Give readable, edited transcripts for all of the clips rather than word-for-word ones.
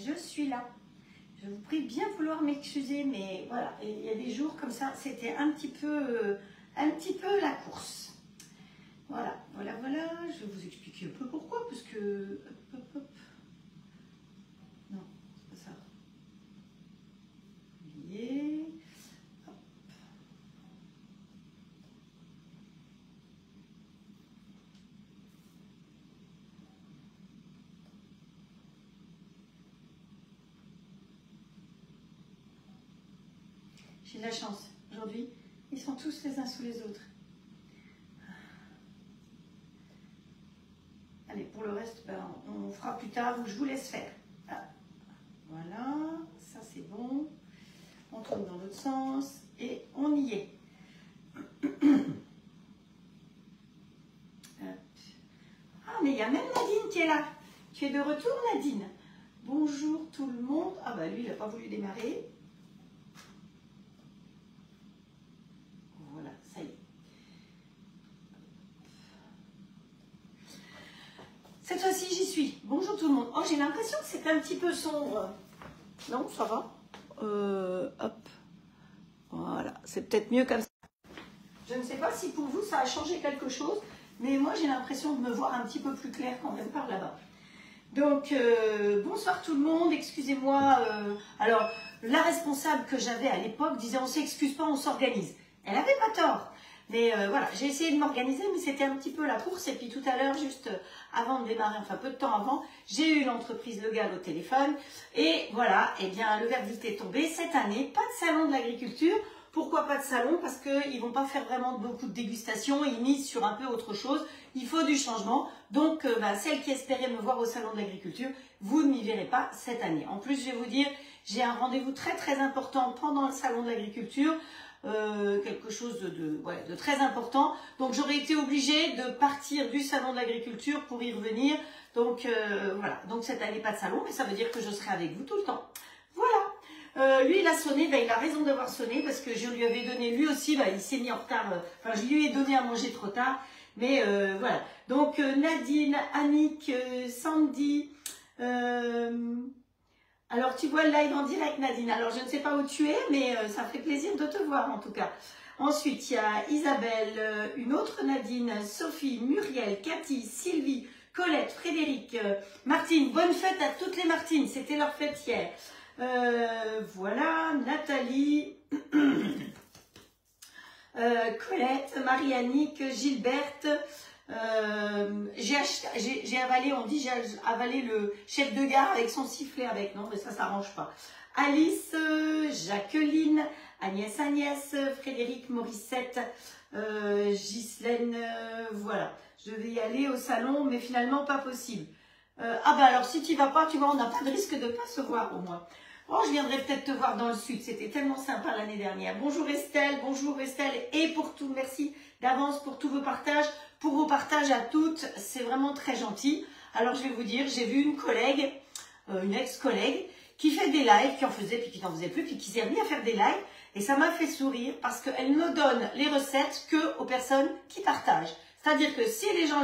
je suis là. Je vous prie de bien vouloir m'excuser, mais voilà, il y a des jours comme ça, c'était un petit peu la course. Voilà, voilà, voilà. Je vais vous expliquer un peu pourquoi, parce que... Hop, hop, hop. Non, c'est pas ça. Oubliez. Hop. J'ai de la chance. Aujourd'hui, ils sont tous les uns sous les autres. Allez, pour le reste, ben, on fera plus tard, ou je vous laisse faire. Ah, voilà, ça c'est bon. On tourne dans l'autre sens et on y est. Ah, mais il y a même Nadine qui est là. Tu es de retour, Nadine? Bonjour tout le monde. Ah bah lui, il n'a pas voulu démarrer. Voilà, ça y est. Cette fois-ci, j'y suis. Bonjour tout le monde. Oh, j'ai l'impression que c'est un petit peu sombre. Non, ça va. Hop. Voilà, c'est peut-être mieux comme ça. Je ne sais pas si pour vous, ça a changé quelque chose, mais moi, j'ai l'impression de me voir un petit peu plus clair quand même par là-bas. Donc, bonsoir tout le monde. Excusez-moi. Alors, la responsable que j'avais à l'époque disait « on s'excuse pas, on s'organise ». Elle n'avait pas tort. Mais voilà, j'ai essayé de m'organiser, mais c'était un petit peu la course. Et puis tout à l'heure, juste avant de démarrer, enfin peu de temps avant, j'ai eu l'entreprise Le Gall au téléphone. Et voilà, eh bien le verdict est tombé. Cette année, pas de salon de l'agriculture. Pourquoi pas de salon? Parce qu'ils ne vont pas faire vraiment beaucoup de dégustation. Ils misent sur un peu autre chose. Il faut du changement. Donc, celles qui espéraient me voir au salon de l'agriculture, vous ne m'y verrez pas cette année. En plus, je vais vous dire, j'ai un rendez-vous très très important pendant le salon de l'agriculture. Quelque chose de très important. Donc j'aurais été obligée de partir du salon de l'agriculture pour y revenir. Donc voilà, donc cette année pas de salon, mais ça veut dire que je serai avec vous tout le temps. Voilà. Lui il a sonné, il a raison d'avoir sonné parce que je lui avais donné, lui aussi il s'est mis en retard, enfin je lui ai donné à manger trop tard. Mais voilà, donc Nadine, Annick, Sandy, alors, tu vois le live en direct, Nadine. Alors, je ne sais pas où tu es, mais ça fait plaisir de te voir, en tout cas. Ensuite, il y a Isabelle, une autre Nadine, Sophie, Muriel, Cathy, Sylvie, Colette, Frédéric, Martine. Bonne fête à toutes les Martines. C'était leur fête hier. Voilà, Nathalie, Colette, Marie-Annick, Gilberte. J'ai avalé, on dit j'ai avalé le chef de gare avec son sifflet avec, non mais ça s'arrange pas. Alice, Jacqueline, Agnès, Frédéric, Morissette, Ghislaine, voilà. Je vais y aller au salon mais finalement pas possible. Ah bah alors si tu vas pas, tu vois, on n'a pas de risque de pas se voir au moins. Oh, je viendrai peut-être te voir dans le sud, c'était tellement sympa l'année dernière. Bonjour Estelle, et pour tout, merci d'avance pour tous vos partages. Pour vos partages à toutes, c'est vraiment très gentil. Alors je vais vous dire, j'ai vu une collègue, une ex-collègue, qui fait des lives, qui en faisait, puis qui n'en faisait plus, puis qui s'est remis à faire des lives. Et ça m'a fait sourire parce qu'elle ne donne les recettes que aux personnes qui partagent. C'est-à-dire que si les gens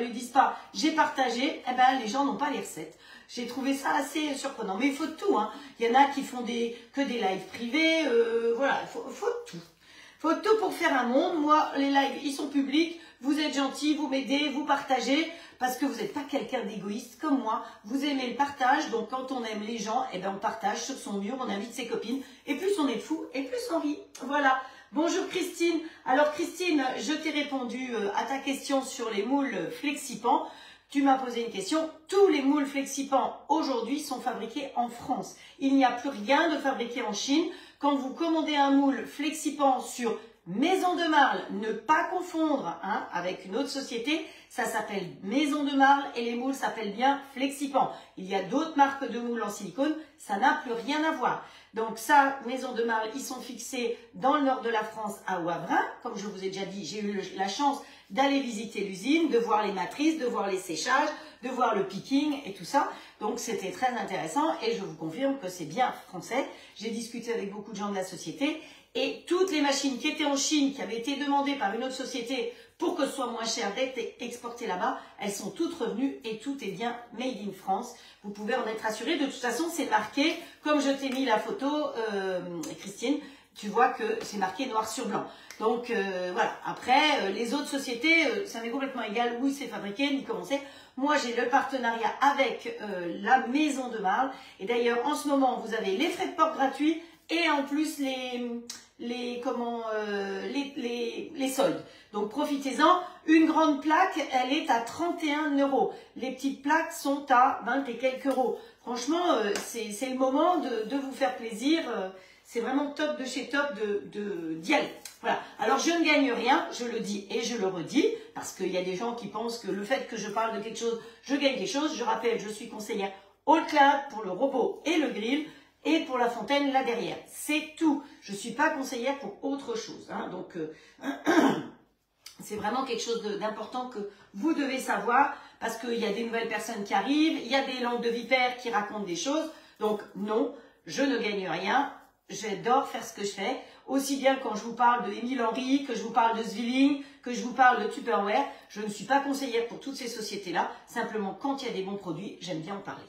lui disent pas j'ai partagé, eh ben les gens n'ont pas les recettes. J'ai trouvé ça assez surprenant. Mais il faut tout, hein. Il y en a qui font que des lives privés, voilà, il faut tout. Il faut tout pour faire un monde. Moi, les lives, ils sont publics. Vous êtes gentils, vous m'aidez, vous partagez, parce que vous n'êtes pas quelqu'un d'égoïste comme moi. Vous aimez le partage, donc quand on aime les gens, eh ben on partage sur son mur, on invite ses copines, et plus on est fou, et plus on rit. Voilà. Bonjour Christine. Alors Christine, je t'ai répondu à ta question sur les moules Flexipans. Tu m'as posé une question. Tous les moules Flexipans aujourd'hui sont fabriqués en France. Il n'y a plus rien de fabriqué en Chine. Quand vous commandez un moule Flexipan sur Maison de Marle, ne pas confondre avec une autre société, ça s'appelle Maison de Marle et les moules s'appellent bien Flexipan. Il y a d'autres marques de moules en silicone, ça n'a plus rien à voir. Donc ça, Maison de Marle, ils sont fixés dans le nord de la France à Wavrin. Comme je vous ai déjà dit, j'ai eu la chance d'aller visiter l'usine, de voir les matrices, de voir les séchages, de voir le picking et tout ça. Donc c'était très intéressant et je vous confirme que c'est bien français. J'ai discuté avec beaucoup de gens de la société Et toutes les machines qui étaient en Chine, qui avaient été demandées par une autre société pour que ce soit moins cher d'être exportées là-bas, elles sont toutes revenues et tout est bien made in France. Vous pouvez en être assuré. De toute façon, c'est marqué, comme je t'ai mis la photo, Christine, tu vois que c'est marqué noir sur blanc. Donc voilà, après, les autres sociétés, ça m'est complètement égal où c'est fabriqué, ni comment c'est. Moi, j'ai le partenariat avec la Maison de Marle. Et d'ailleurs, en ce moment, vous avez les frais de port gratuits et en plus les soldes. Donc, profitez-en. Une grande plaque, elle est à 31 €. Les petites plaques sont à 20 et quelques euros. Franchement, c'est le moment de vous faire plaisir. C'est vraiment top de chez top d'y aller. Voilà. Alors, je ne gagne rien, je le dis et je le redis, parce qu'il y a des gens qui pensent que le fait que je parle de quelque chose, je gagne quelque chose. Je rappelle, je suis conseillère All Cloud pour le robot et le grill, et pour la fontaine là derrière. C'est tout. Je ne suis pas conseillère pour autre chose. Hein. Donc, c'est vraiment quelque chose d'important que vous devez savoir, parce qu'il y a des nouvelles personnes qui arrivent, il y a des langues de vipères qui racontent des choses. Donc, non, je ne gagne rien. J'adore faire ce que je fais, aussi bien quand je vous parle de Émile Henry, que je vous parle de Zwilling, que je vous parle de Tupperware. Je ne suis pas conseillère pour toutes ces sociétés-là. Simplement, quand il y a des bons produits, j'aime bien en parler.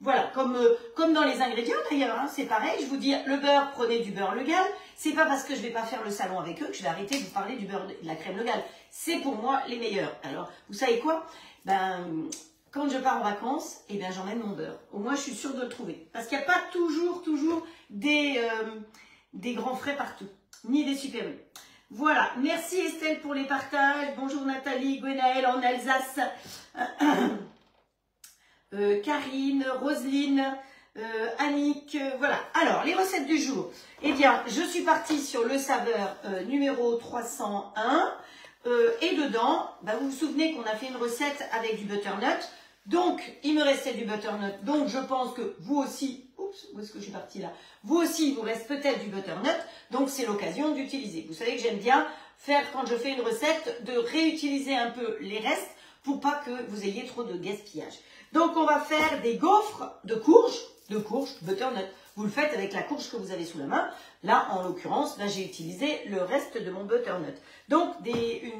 Voilà, comme dans les ingrédients d'ailleurs, hein, c'est pareil. Je vous dis, le beurre, prenez du beurre Legal. C'est pas parce que je vais pas faire le salon avec eux que je vais arrêter de vous parler du beurre, de la crème Legal. C'est pour moi les meilleurs. Alors, vous savez quoi? Quand je pars en vacances, eh bien, j'emmène mon beurre. Au moins, je suis sûre de le trouver. Parce qu'il n'y a pas toujours des grands frais partout, ni des super U. Voilà, merci Estelle pour les partages. Bonjour Nathalie, Gwenaëlle en Alsace, Karine, Roselyne, Annick, voilà. Alors, les recettes du jour. Eh bien, je suis partie sur le saveur numéro 301. Et dedans, vous vous souvenez qu'on a fait une recette avec du butternut. Donc, il me restait du butternut. Donc, je pense que vous aussi, oups, où est-ce que je suis partie là? Vous aussi, il vous reste peut-être du butternut. Donc, c'est l'occasion d'utiliser. Vous savez que j'aime bien faire, quand je fais une recette, de réutiliser un peu les restes pour pas que vous ayez trop de gaspillage. Donc, on va faire des gaufres de courge, butternut. Vous le faites avec la courge que vous avez sous la main. Là, en l'occurrence, j'ai utilisé le reste de mon butternut. Donc, des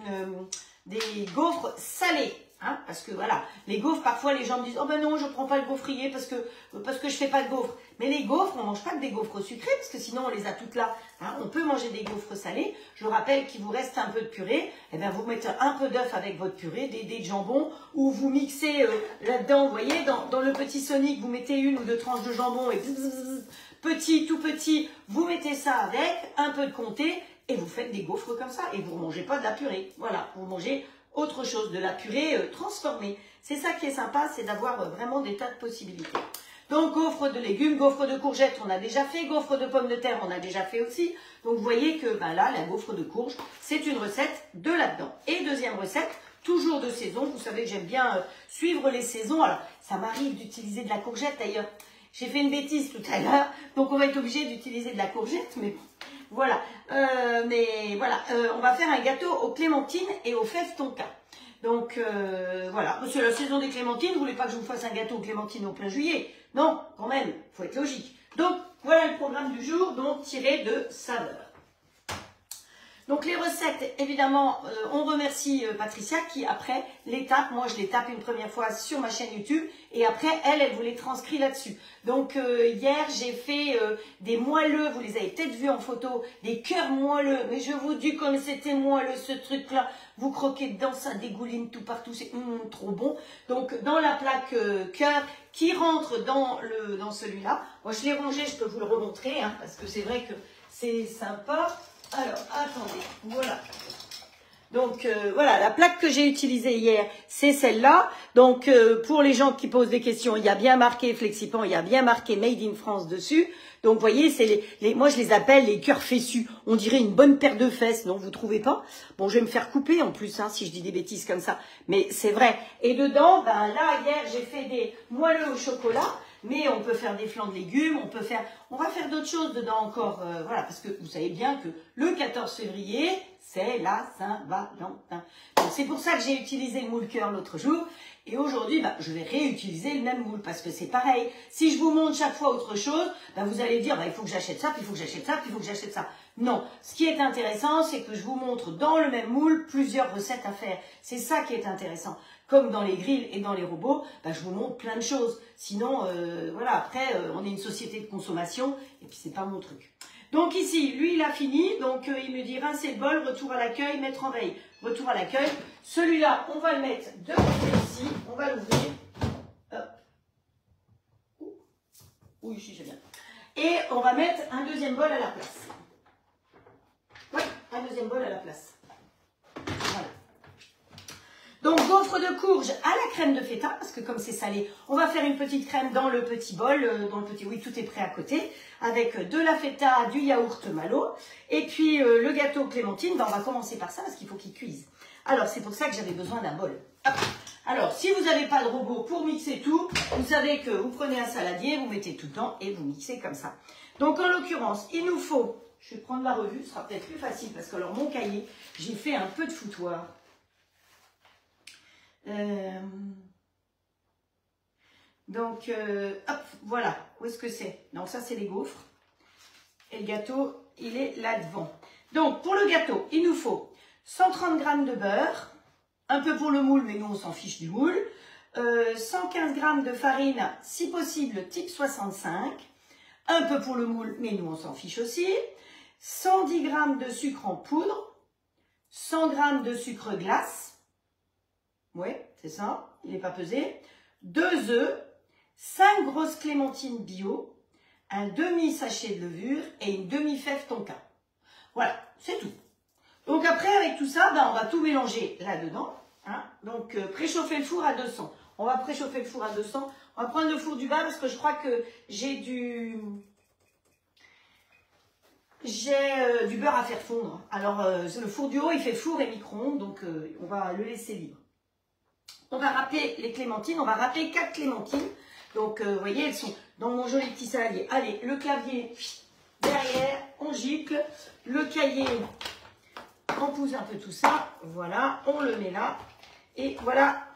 gaufres salées. Hein, parce que voilà, les gaufres, parfois les gens me disent « Oh ben non, je ne prends pas le gaufrier parce que je fais pas de gaufres. » Mais les gaufres, on ne mange pas que des gaufres sucrées parce que sinon on les a toutes là. Hein, on peut manger des gaufres salées. Je rappelle qu'il vous reste un peu de purée. Eh bien, vous mettez un peu d'œuf avec votre purée, des dés de jambon, ou vous mixez là-dedans, vous voyez, dans le petit Sonic, vous mettez une ou deux tranches de jambon et petit, tout petit, vous mettez ça avec un peu de comté et vous faites des gaufres comme ça. Et vous ne mangez pas de la purée. Voilà, vous mangez autre chose, de la purée transformée. C'est ça qui est sympa, c'est d'avoir vraiment des tas de possibilités. Donc, gaufres de légumes, gaufres de courgettes, on a déjà fait. Gaufres de pommes de terre, on a déjà fait aussi. Donc, vous voyez que là, la gaufre de courge, c'est une recette de là-dedans. Et deuxième recette, toujours de saison. Vous savez que j'aime bien suivre les saisons. Alors, ça m'arrive d'utiliser de la courgette d'ailleurs. J'ai fait une bêtise tout à l'heure, donc on va être obligé d'utiliser de la courgette, mais bon. Voilà, on va faire un gâteau aux clémentines et aux fèves tonka. Donc, voilà, c'est la saison des clémentines, vous voulez pas que je vous fasse un gâteau aux clémentines au plein juillet? Non, quand même, il faut être logique. Donc, voilà le programme du jour, donc tiré de saveur. Donc, les recettes, évidemment, on remercie Patricia qui, après, les tape. Moi, je les tape une première fois sur ma chaîne YouTube et après, elle vous les transcrit là-dessus. Donc, hier, j'ai fait des moelleux, vous les avez peut-être vus en photo, des cœurs moelleux. Mais je vous dis comme c'était moelleux ce truc-là. Vous croquez dedans, ça dégouline tout partout, c'est trop bon. Donc, dans la plaque cœur qui rentre dans celui-là. Moi, je l'ai rangé, je peux vous le remontrer, hein, parce que c'est vrai que c'est sympa. Alors, attendez, voilà. Donc, voilà, la plaque que j'ai utilisée hier, c'est celle-là. Donc, pour les gens qui posent des questions, il y a bien marqué Flexipan, il y a bien marqué Made in France dessus. Donc, vous voyez, c'est moi, je les appelle les cœurs fessus. On dirait une bonne paire de fesses, non, vous trouvez pas? Bon, je vais me faire couper en plus, hein, si je dis des bêtises comme ça. Mais c'est vrai. Et dedans, là, hier, j'ai fait des moelleux au chocolat. Mais on peut faire des flancs de légumes, on va faire d'autres choses dedans encore, voilà, parce que vous savez bien que le 14 février, c'est la Saint-Valentin. Donc c'est pour ça que j'ai utilisé le moule cœur l'autre jour, et aujourd'hui, je vais réutiliser le même moule, parce que c'est pareil. Si je vous montre chaque fois autre chose, vous allez dire, il faut que j'achète ça, puis il faut que j'achète ça, puis il faut que j'achète ça. Non, ce qui est intéressant, c'est que je vous montre dans le même moule plusieurs recettes à faire. C'est ça qui est intéressant. Comme dans les grilles et dans les robots, je vous montre plein de choses. Sinon, voilà, après, on est une société de consommation et puis c'est pas mon truc. Donc ici, lui, il a fini. Donc il me dit rincer le bol, retour à l'accueil, mettre en veille, retour à l'accueil. Celui-là, on va le mettre de côté ici. On va l'ouvrir. Hop. Oui, ici, c'est bien. Et on va mettre un deuxième bol à la place. Oui, un deuxième bol à la place. Voilà. Donc, gaufres de courge à la crème de feta, parce que comme c'est salé, on va faire une petite crème dans le petit bol, oui, tout est prêt à côté, avec de la feta, du yaourt malo, et puis le gâteau clémentine, on va commencer par ça, parce qu'il faut qu'il cuise. Alors, c'est pour ça que j'avais besoin d'un bol. Hop. Alors, si vous n'avez pas de robot pour mixer tout, vous savez que vous prenez un saladier, vous mettez tout dedans et vous mixez comme ça. Donc, en l'occurrence, il nous faut, je vais prendre la revue, ce sera peut-être plus facile, parce que alors, mon cahier, j'ai fait un peu de foutoir. Donc, hop, voilà, où est-ce que c'est? Donc, ça, c'est les gaufres. Et le gâteau, il est là devant. Donc, pour le gâteau, il nous faut 130 g de beurre, un peu pour le moule, mais nous, on s'en fiche du moule. 115 g de farine, si possible, type 65. Un peu pour le moule, mais nous, on s'en fiche aussi. 110 g de sucre en poudre. 100 g de sucre glace. Oui, c'est ça, il n'est pas pesé. 2 œufs, 5 grosses clémentines bio, un demi-sachet de levure et une demi-fève tonka. Voilà, c'est tout. Donc après, avec tout ça, on va tout mélanger là-dedans. Hein. Donc, préchauffer le four à 200. On va préchauffer le four à 200. On va prendre le four du bas parce que je crois que j'ai du beurre à faire fondre. Alors, le four du haut, il fait four et micro-ondes, donc on va le laisser libre. On va râper les clémentines, on va râper 4 clémentines. Donc, vous voyez, elles sont dans mon joli petit saladier. Allez, le clavier derrière, on gicle. Le cahier, on pousse un peu tout ça. Voilà, on le met là. Et voilà,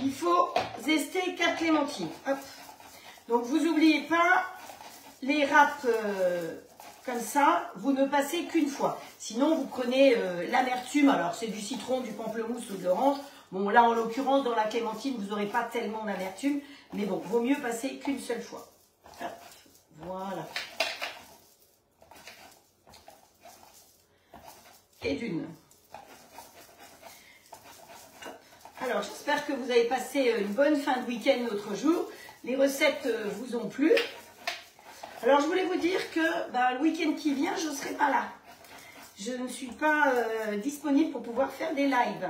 il faut zester 4 clémentines. Hop. Donc, vous n'oubliez pas, les râpes comme ça, vous ne passez qu'une fois. Sinon, vous prenez l'amertume. Alors, c'est du citron, du pamplemousse ou de l'orange. Bon, là, en l'occurrence, dans la clémentine, vous n'aurez pas tellement d'amertume. Mais bon, vaut mieux passer qu'une seule fois. Hop, voilà. Et d'une. Alors, j'espère que vous avez passé une bonne fin de week-end l'autre jour. Les recettes vous ont plu. Alors, je voulais vous dire que le week-end qui vient, je ne serai pas là. Je ne suis pas disponible pour pouvoir faire des lives.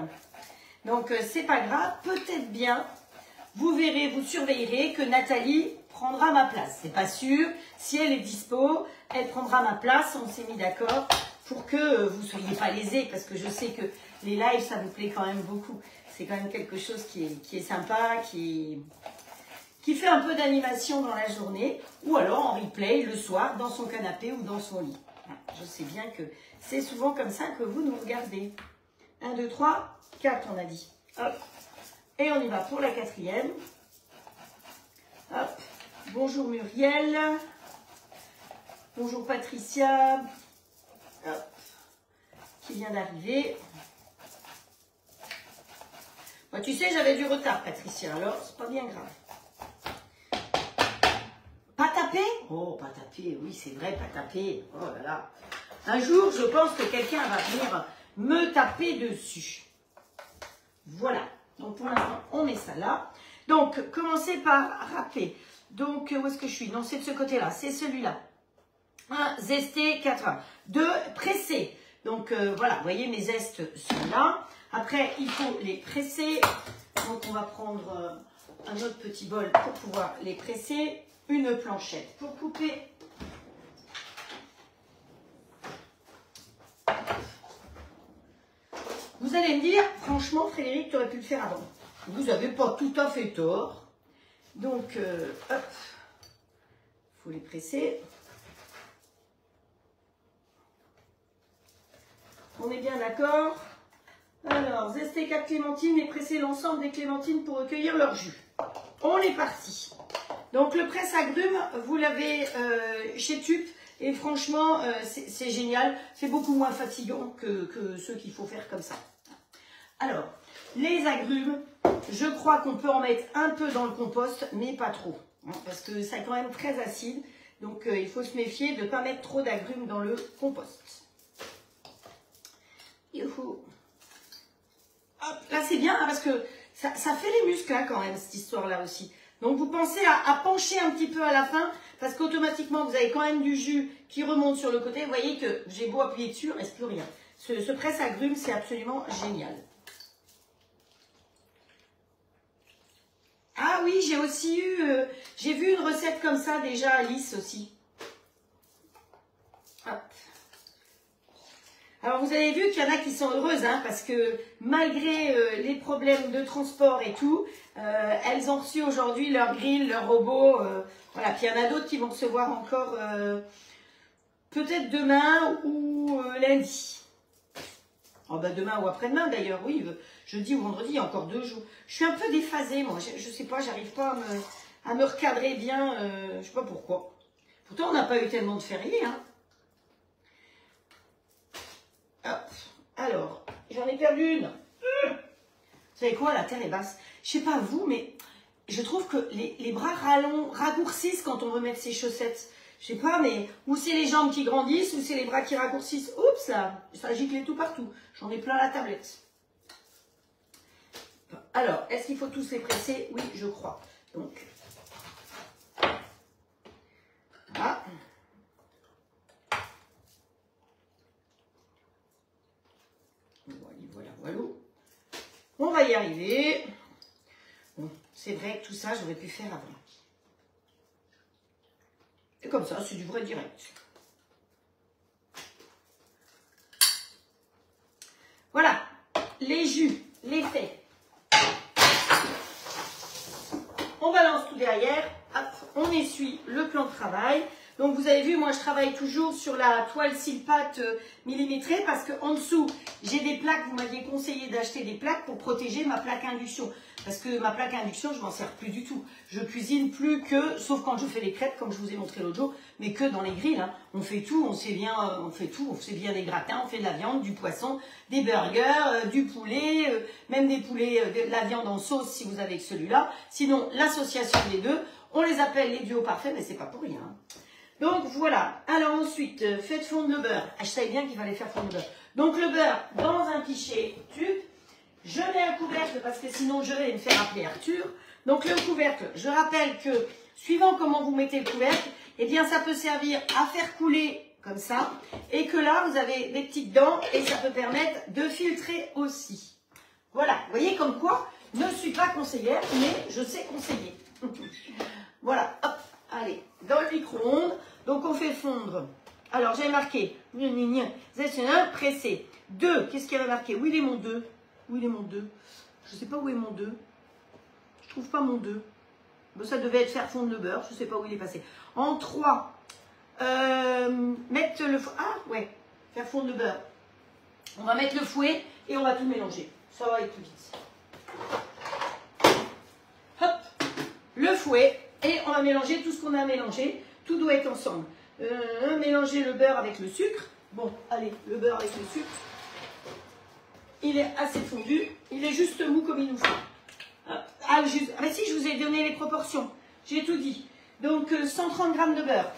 Donc, c'est pas grave, peut-être bien, vous verrez, vous surveillerez que Nathalie prendra ma place. C'est pas sûr, si elle est dispo, elle prendra ma place, on s'est mis d'accord pour que vous ne soyez pas lésés, parce que je sais que les lives, ça vous plaît quand même beaucoup. C'est quand même quelque chose qui est sympa, qui fait un peu d'animation dans la journée, ou alors en replay le soir, dans son canapé ou dans son lit. Je sais bien que c'est souvent comme ça que vous nous regardez. 1, 2, 3... 4, on a dit. Hop. Et on y va pour la 4e. Hop. Bonjour Muriel. Bonjour Patricia. Hop. Qui vient d'arriver. Moi, tu sais, j'avais du retard, Patricia. Alors, c'est pas bien grave. Pas taper? Oh, pas taper. Oui, c'est vrai, pas taper. Oh là là. Un jour, je pense que quelqu'un va venir me taper dessus. Voilà, donc pour l'instant, on met ça là. Donc, commencez par râper. Donc, où est-ce que je suis? Non, c'est de ce côté-là, c'est celui-là. 1, zester, 4, 1. 2, presser. Donc, voilà, vous voyez, mes zestes sont là. Après, il faut les presser. Donc, on va prendre un autre petit bol pour pouvoir les presser. Une planchette pour couper. Vous allez me dire, franchement, Frédéric, tu aurais pu le faire avant. Vous n'avez pas tout à fait tort. Donc, hop, il faut les presser. On est bien d'accord? Alors, zester 4 clémentines et presser l'ensemble des clémentines pour recueillir leur jus. On est parti. Donc, le presse-agrumes, vous l'avez chez TUP. Et franchement, c'est génial. C'est beaucoup moins fatigant que ceux qu'il faut faire comme ça. Alors, les agrumes, je crois qu'on peut en mettre un peu dans le compost, mais pas trop. Hein, parce que c'est quand même très acide. Donc, il faut se méfier de ne pas mettre trop d'agrumes dans le compost. Youhou. Hop, là, c'est bien, hein, parce que ça fait les muscles hein, quand même, cette histoire-là aussi. Donc, vous pensez à pencher un petit peu à la fin, parce qu'automatiquement, vous avez quand même du jus qui remonte sur le côté. Vous voyez que j'ai beau appuyer dessus, il ne reste plus rien. Ce presse-agrumes, c'est absolument génial. Ah oui, j'ai aussi eu, j'ai vu une recette comme ça déjà, Alice aussi. Hop. Alors vous avez vu qu'il y en a qui sont heureuses, hein, parce que malgré les problèmes de transport et tout, elles ont reçu aujourd'hui leur grill, leur robot. Voilà, puis il y en a d'autres qui vont recevoir encore peut-être demain ou lundi. Oh ben demain ou après-demain d'ailleurs, oui, jeudi ou vendredi, il y a encore 2 jours. Je suis un peu déphasée, moi, je sais pas, j'arrive pas à me recadrer bien, je sais pas pourquoi. Pourtant, on n'a pas eu tellement de fériés, hein. Hop. Alors, j'en ai perdu une. Vous savez quoi, la terre est basse. Je sais pas vous, mais je trouve que les bras raccourcissent quand on veut mettre ses chaussettes. Je sais pas, mais ou c'est les jambes qui grandissent, ou c'est les bras qui raccourcissent. Oups, là, ça gicle tout partout. J'en ai plein la tablette. Alors, est-ce qu'il faut tous les presser? Oui, je crois. Donc, voilà. Voilà, voilà. On va y arriver. Bon, c'est vrai que tout ça, j'aurais pu faire avant. Et comme ça, c'est du vrai direct. Voilà, les jus, les faits. On balance tout derrière, hop, on essuie le plan de travail. Donc vous avez vu, moi je travaille toujours sur la toile cile-pâte millimétrée parce qu'en dessous, j'ai des plaques, vous m'aviez conseillé d'acheter des plaques pour protéger ma plaque induction. Parce que ma plaque induction, je m'en sers plus du tout. Je cuisine plus que, sauf quand je fais les crêpes, comme je vous ai montré l'autre jour, mais que dans les grilles. Hein. On fait tout, on sait bien, on fait tout, on fait bien des gratins, on fait de la viande, du poisson, des burgers, du poulet, même des poulets, de la viande en sauce si vous avez que celui-là. Sinon, l'association des deux, on les appelle les duos parfaits, mais c'est pas pour rien. Hein. Donc voilà, alors ensuite, faites fondre le beurre. Ah, je savais bien qu'il fallait faire fondre le beurre. Donc le beurre dans un pichet tube. Je mets un couvercle parce que sinon je vais me faire appeler Arthur. Donc le couvercle, je rappelle que suivant comment vous mettez le couvercle, eh bien ça peut servir à faire couler comme ça. Et que là, vous avez des petites dents et ça peut permettre de filtrer aussi. Voilà, vous voyez comme quoi, je ne suis pas conseillère, mais je sais conseiller. Voilà, hop, allez, dans le micro-ondes. Donc on fait fondre. Alors j'ai marqué, pressé. 2, qu'est-ce qu'il y avait marqué? Où il est mon 2? Où il est mon 2? Je ne sais pas où est mon 2. Je trouve pas mon 2. Bon, ça devait être faire fondre le beurre. Je ne sais pas où il est passé. En 3, mettre le... Ah, ouais, faire fondre le beurre. On va mettre le fouet et on va tout mélanger. Ça va aller plus vite. Hop, le fouet. Et on va mélanger tout ce qu'on a mélangé. Tout doit être ensemble. Mélanger le beurre avec le sucre. Bon, allez, le beurre avec le sucre. Il est assez fondu, il est juste mou comme il nous faut. Ah, mais si, je vous ai donné les proportions, j'ai tout dit. Donc 130 g de beurre.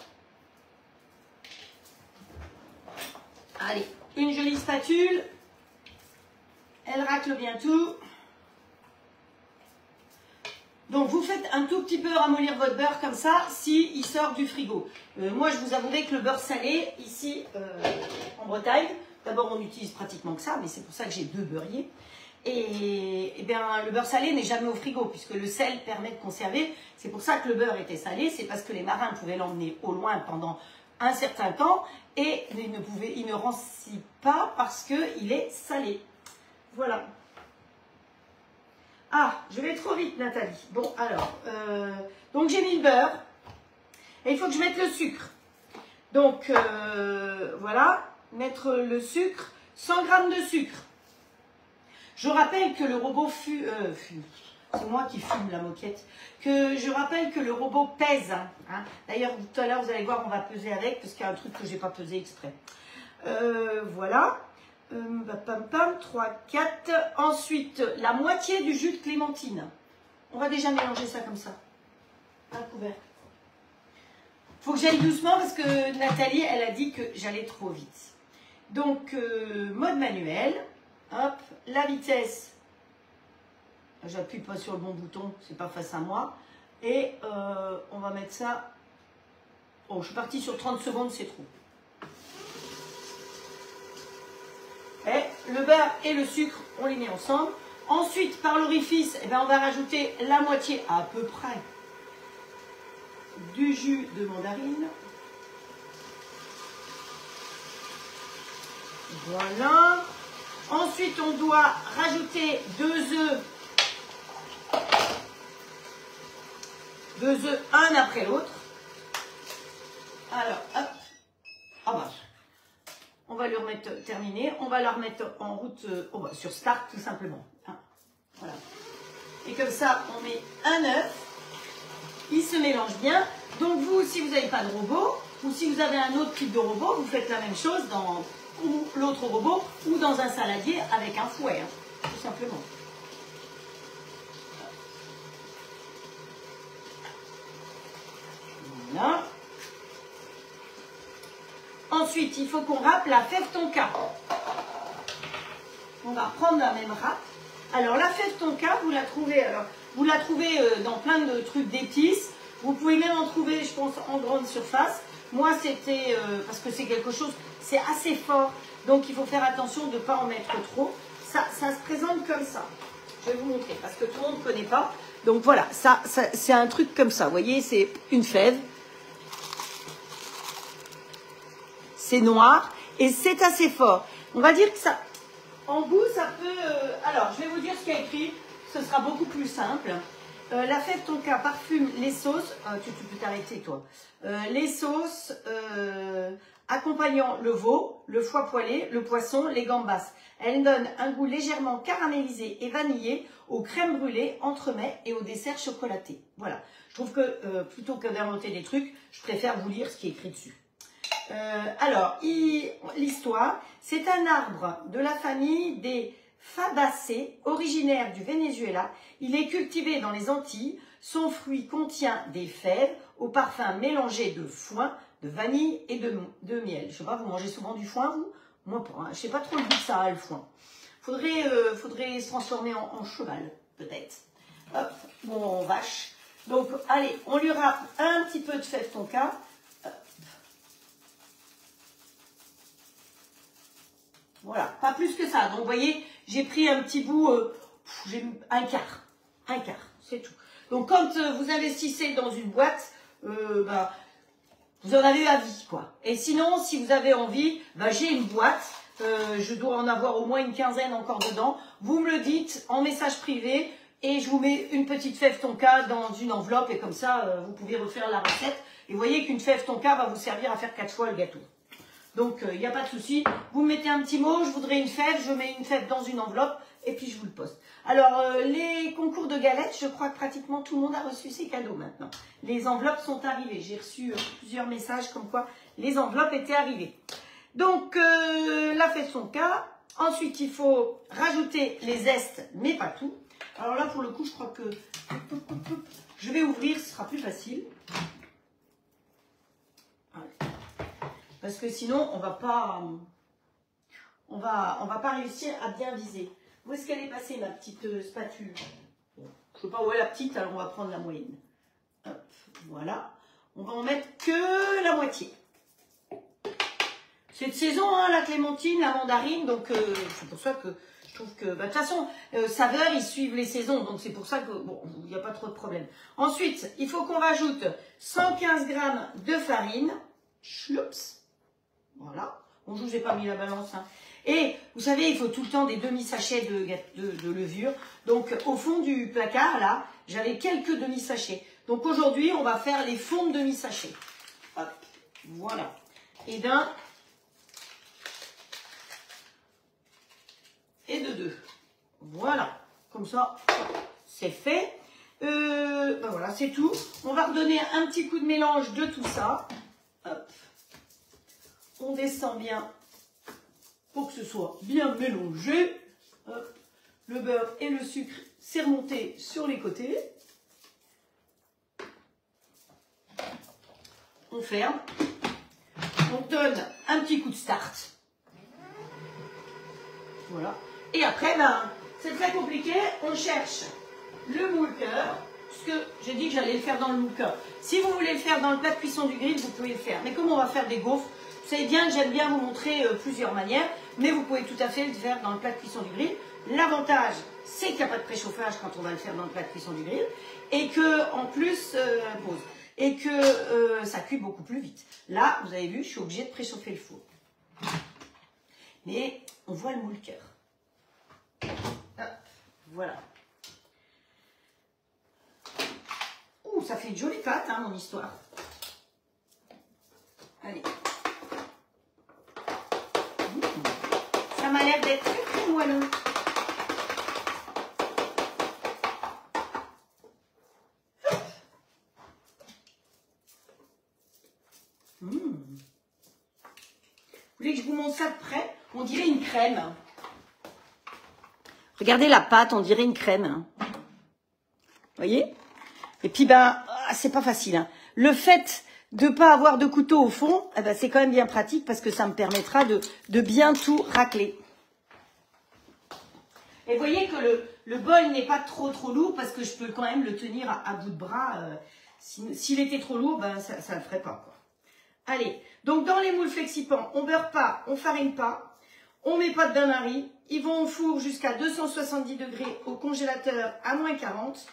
Allez, une jolie spatule. Elle racle bien tout. Donc vous faites un tout petit peu ramollir votre beurre comme ça, si il sort du frigo. Moi je vous avouerai que le beurre salé, ici en Bretagne, d'abord on n'utilise pratiquement que ça, mais c'est pour ça que j'ai 2 beurriers. Et bien le beurre salé n'est jamais au frigo, puisque le sel permet de conserver. C'est pour ça que le beurre était salé, c'est parce que les marins pouvaient l'emmener au loin pendant un certain temps, et il ne rancit pas parce qu'il est salé. Voilà. Ah, je vais trop vite, Nathalie. Bon, alors, donc j'ai mis le beurre. Et il faut que je mette le sucre. Donc, voilà, mettre le sucre, 100 g de sucre. Je rappelle que le robot C'est moi qui fume la moquette. Que je rappelle que le robot pèse. Hein. D'ailleurs, tout à l'heure, vous allez voir, on va peser avec, parce qu'il y a un truc que je n'ai pas pesé exprès. Voilà. 3, 4. Ensuite, la moitié du jus de clémentine. On va déjà mélanger ça comme ça. Un couvercle. Faut que j'aille doucement parce que Nathalie, elle a dit que j'allais trop vite. Donc, mode manuel. Hop, la vitesse. J'appuie pas sur le bon bouton, c'est pas face à moi. Et on va mettre ça. Oh, je suis partie sur 30 secondes, c'est trop. Et le beurre et le sucre, on les met ensemble. Ensuite, par l'orifice, eh ben, on va rajouter la moitié à peu près du jus de mandarine. Voilà. Ensuite, on doit rajouter 2 œufs. 2 œufs, un après l'autre. Alors, hop. Ah bah, on va le remettre terminé. On va la remettre en route sur Start, tout simplement. Hein, voilà. Et comme ça, on met un œuf. Il se mélange bien. Donc vous, si vous n'avez pas de robot, ou si vous avez un autre type de robot, vous faites la même chose dans l'autre robot, ou dans un saladier avec un fouet, hein, tout simplement. Voilà. Ensuite, il faut qu'on râpe la fève tonka. On va prendre la même râpe. Alors, la fève tonka, vous la trouvez dans plein de trucs d'épices. Vous pouvez même en trouver, je pense, en grande surface. Moi, c'était, parce que c'est quelque chose, c'est assez fort. Donc, il faut faire attention de ne pas en mettre trop. Ça se présente comme ça. Je vais vous montrer, parce que tout le monde ne connaît pas. Donc, voilà, ça c'est un truc comme ça. Vous voyez, c'est une fève. C'est noir et c'est assez fort. On va dire que ça, en goût, ça peut... alors, je vais vous dire ce qu'il y a écrit. Ce sera beaucoup plus simple. La fève tonka parfume les sauces. Tu peux t'arrêter, toi. Les sauces accompagnant le veau, le foie poêlé, le poisson, les gambas. Elle donne un goût légèrement caramélisé et vanillé aux crèmes brûlées, entremets et au dessert chocolaté. Voilà. Je trouve que plutôt que d'inventer des trucs, je préfère vous lire ce qui est écrit dessus. Alors, l'histoire, c'est un arbre de la famille des Fabacées, originaire du Venezuela. Il est cultivé dans les Antilles. Son fruit contient des fèves au parfum mélangé de foin, de vanille et de miel. Je sais pas, vous mangez souvent du foin, vous? Moi pas, hein. Je sais pas trop le goût que ça a, le foin. Faudrait se transformer en cheval, peut-être. Hop, bon, vache. Donc, allez, on lui râpe un petit peu de fève tonka. Voilà, pas plus que ça. Donc, vous voyez, j'ai pris un petit bout, j'ai un quart, c'est tout. Donc, quand vous investissez dans une boîte, vous en avez à vie, quoi. Et sinon, si vous avez envie, j'ai une boîte, je dois en avoir au moins une quinzaine encore dedans. Vous me le dites en message privé et je vous mets une petite fève tonka dans une enveloppe et comme ça, vous pouvez refaire la recette. Et vous voyez qu'une fève tonka va vous servir à faire 4 fois le gâteau. Donc, il n'y a pas de souci. Vous me mettez un petit mot, je voudrais une fève, je mets une fève dans une enveloppe et puis je vous le poste. Alors, les concours de galettes, je crois que pratiquement tout le monde a reçu ses cadeaux maintenant. Les enveloppes sont arrivées. J'ai reçu plusieurs messages comme quoi les enveloppes étaient arrivées. Donc, la fève tonka. Ensuite, il faut rajouter les zestes, mais pas tout. Alors là, pour le coup, je crois que je vais ouvrir, ce sera plus facile. Parce que sinon, on va pas réussir à bien viser. Où est-ce qu'elle est passée, ma petite spatule? Bon, je ne sais pas où est la petite, alors on va prendre la moyenne. Hop, voilà. On va en mettre que la moitié. C'est de saison, hein, la clémentine, la mandarine, donc c'est pour ça que je trouve que... de toute façon, saveur, ils suivent les saisons, donc c'est pour ça que, bon, il n'y a pas trop de problème. Ensuite, il faut qu'on rajoute 115 g de farine. Chloups. Voilà. Bon, je ne vous ai pas mis la balance. Hein. Et vous savez, il faut tout le temps des demi-sachets de levure. Donc, au fond du placard, là, j'avais quelques demi-sachets. Donc, aujourd'hui, on va faire les fonds de demi-sachets. Hop. Voilà. Et d'un. Et de deux. Voilà. Comme ça, c'est fait. Ben voilà, c'est tout. On va redonner un petit coup de mélange de tout ça. Hop. On descend bien pour que ce soit bien mélangé. Hop. Le beurre et le sucre, c'est remonté sur les côtés. On ferme. On donne un petit coup de start. Voilà. Et après, ben, c'est très compliqué. On cherche le moule-cœur. Parce que j'ai dit que j'allais le faire dans le moule-cœur. Si vous voulez le faire dans le plat de cuisson du grill, vous pouvez le faire. Mais comme on va faire des gaufres, vous savez bien que j'aime bien vous montrer plusieurs manières. Mais vous pouvez tout à fait le faire dans le plat de cuisson du grill. L'avantage, c'est qu'il n'y a pas de préchauffage quand on va le faire dans le plat de cuisson du grill. Et que, en plus, pause. Et que ça cuit beaucoup plus vite. Là, vous avez vu, je suis obligée de préchauffer le four. Mais on voit le moule-cœur. Voilà. Ouh, ça fait une jolie pâte, hein, mon histoire. Allez. Ça m'a l'air d'être très très moelleux. Vous voulez que je vous montre ça de près? On dirait une crème. Regardez la pâte, on dirait une crème. Vous voyez? Et puis, ben, c'est pas facile. Hein. Le fait de ne pas avoir de couteau au fond, eh ben, c'est quand même bien pratique parce que ça me permettra de bien tout racler. Et vous voyez que le bol n'est pas trop lourd parce que je peux quand même le tenir à bout de bras. S'il était trop lourd, ben, ça ne le ferait pas, quoi. Allez, donc dans les moules flexipans, on beurre pas, on farine pas, on met pas de bain-marie. Ils vont au four jusqu'à 270 degrés au congélateur à moins 40.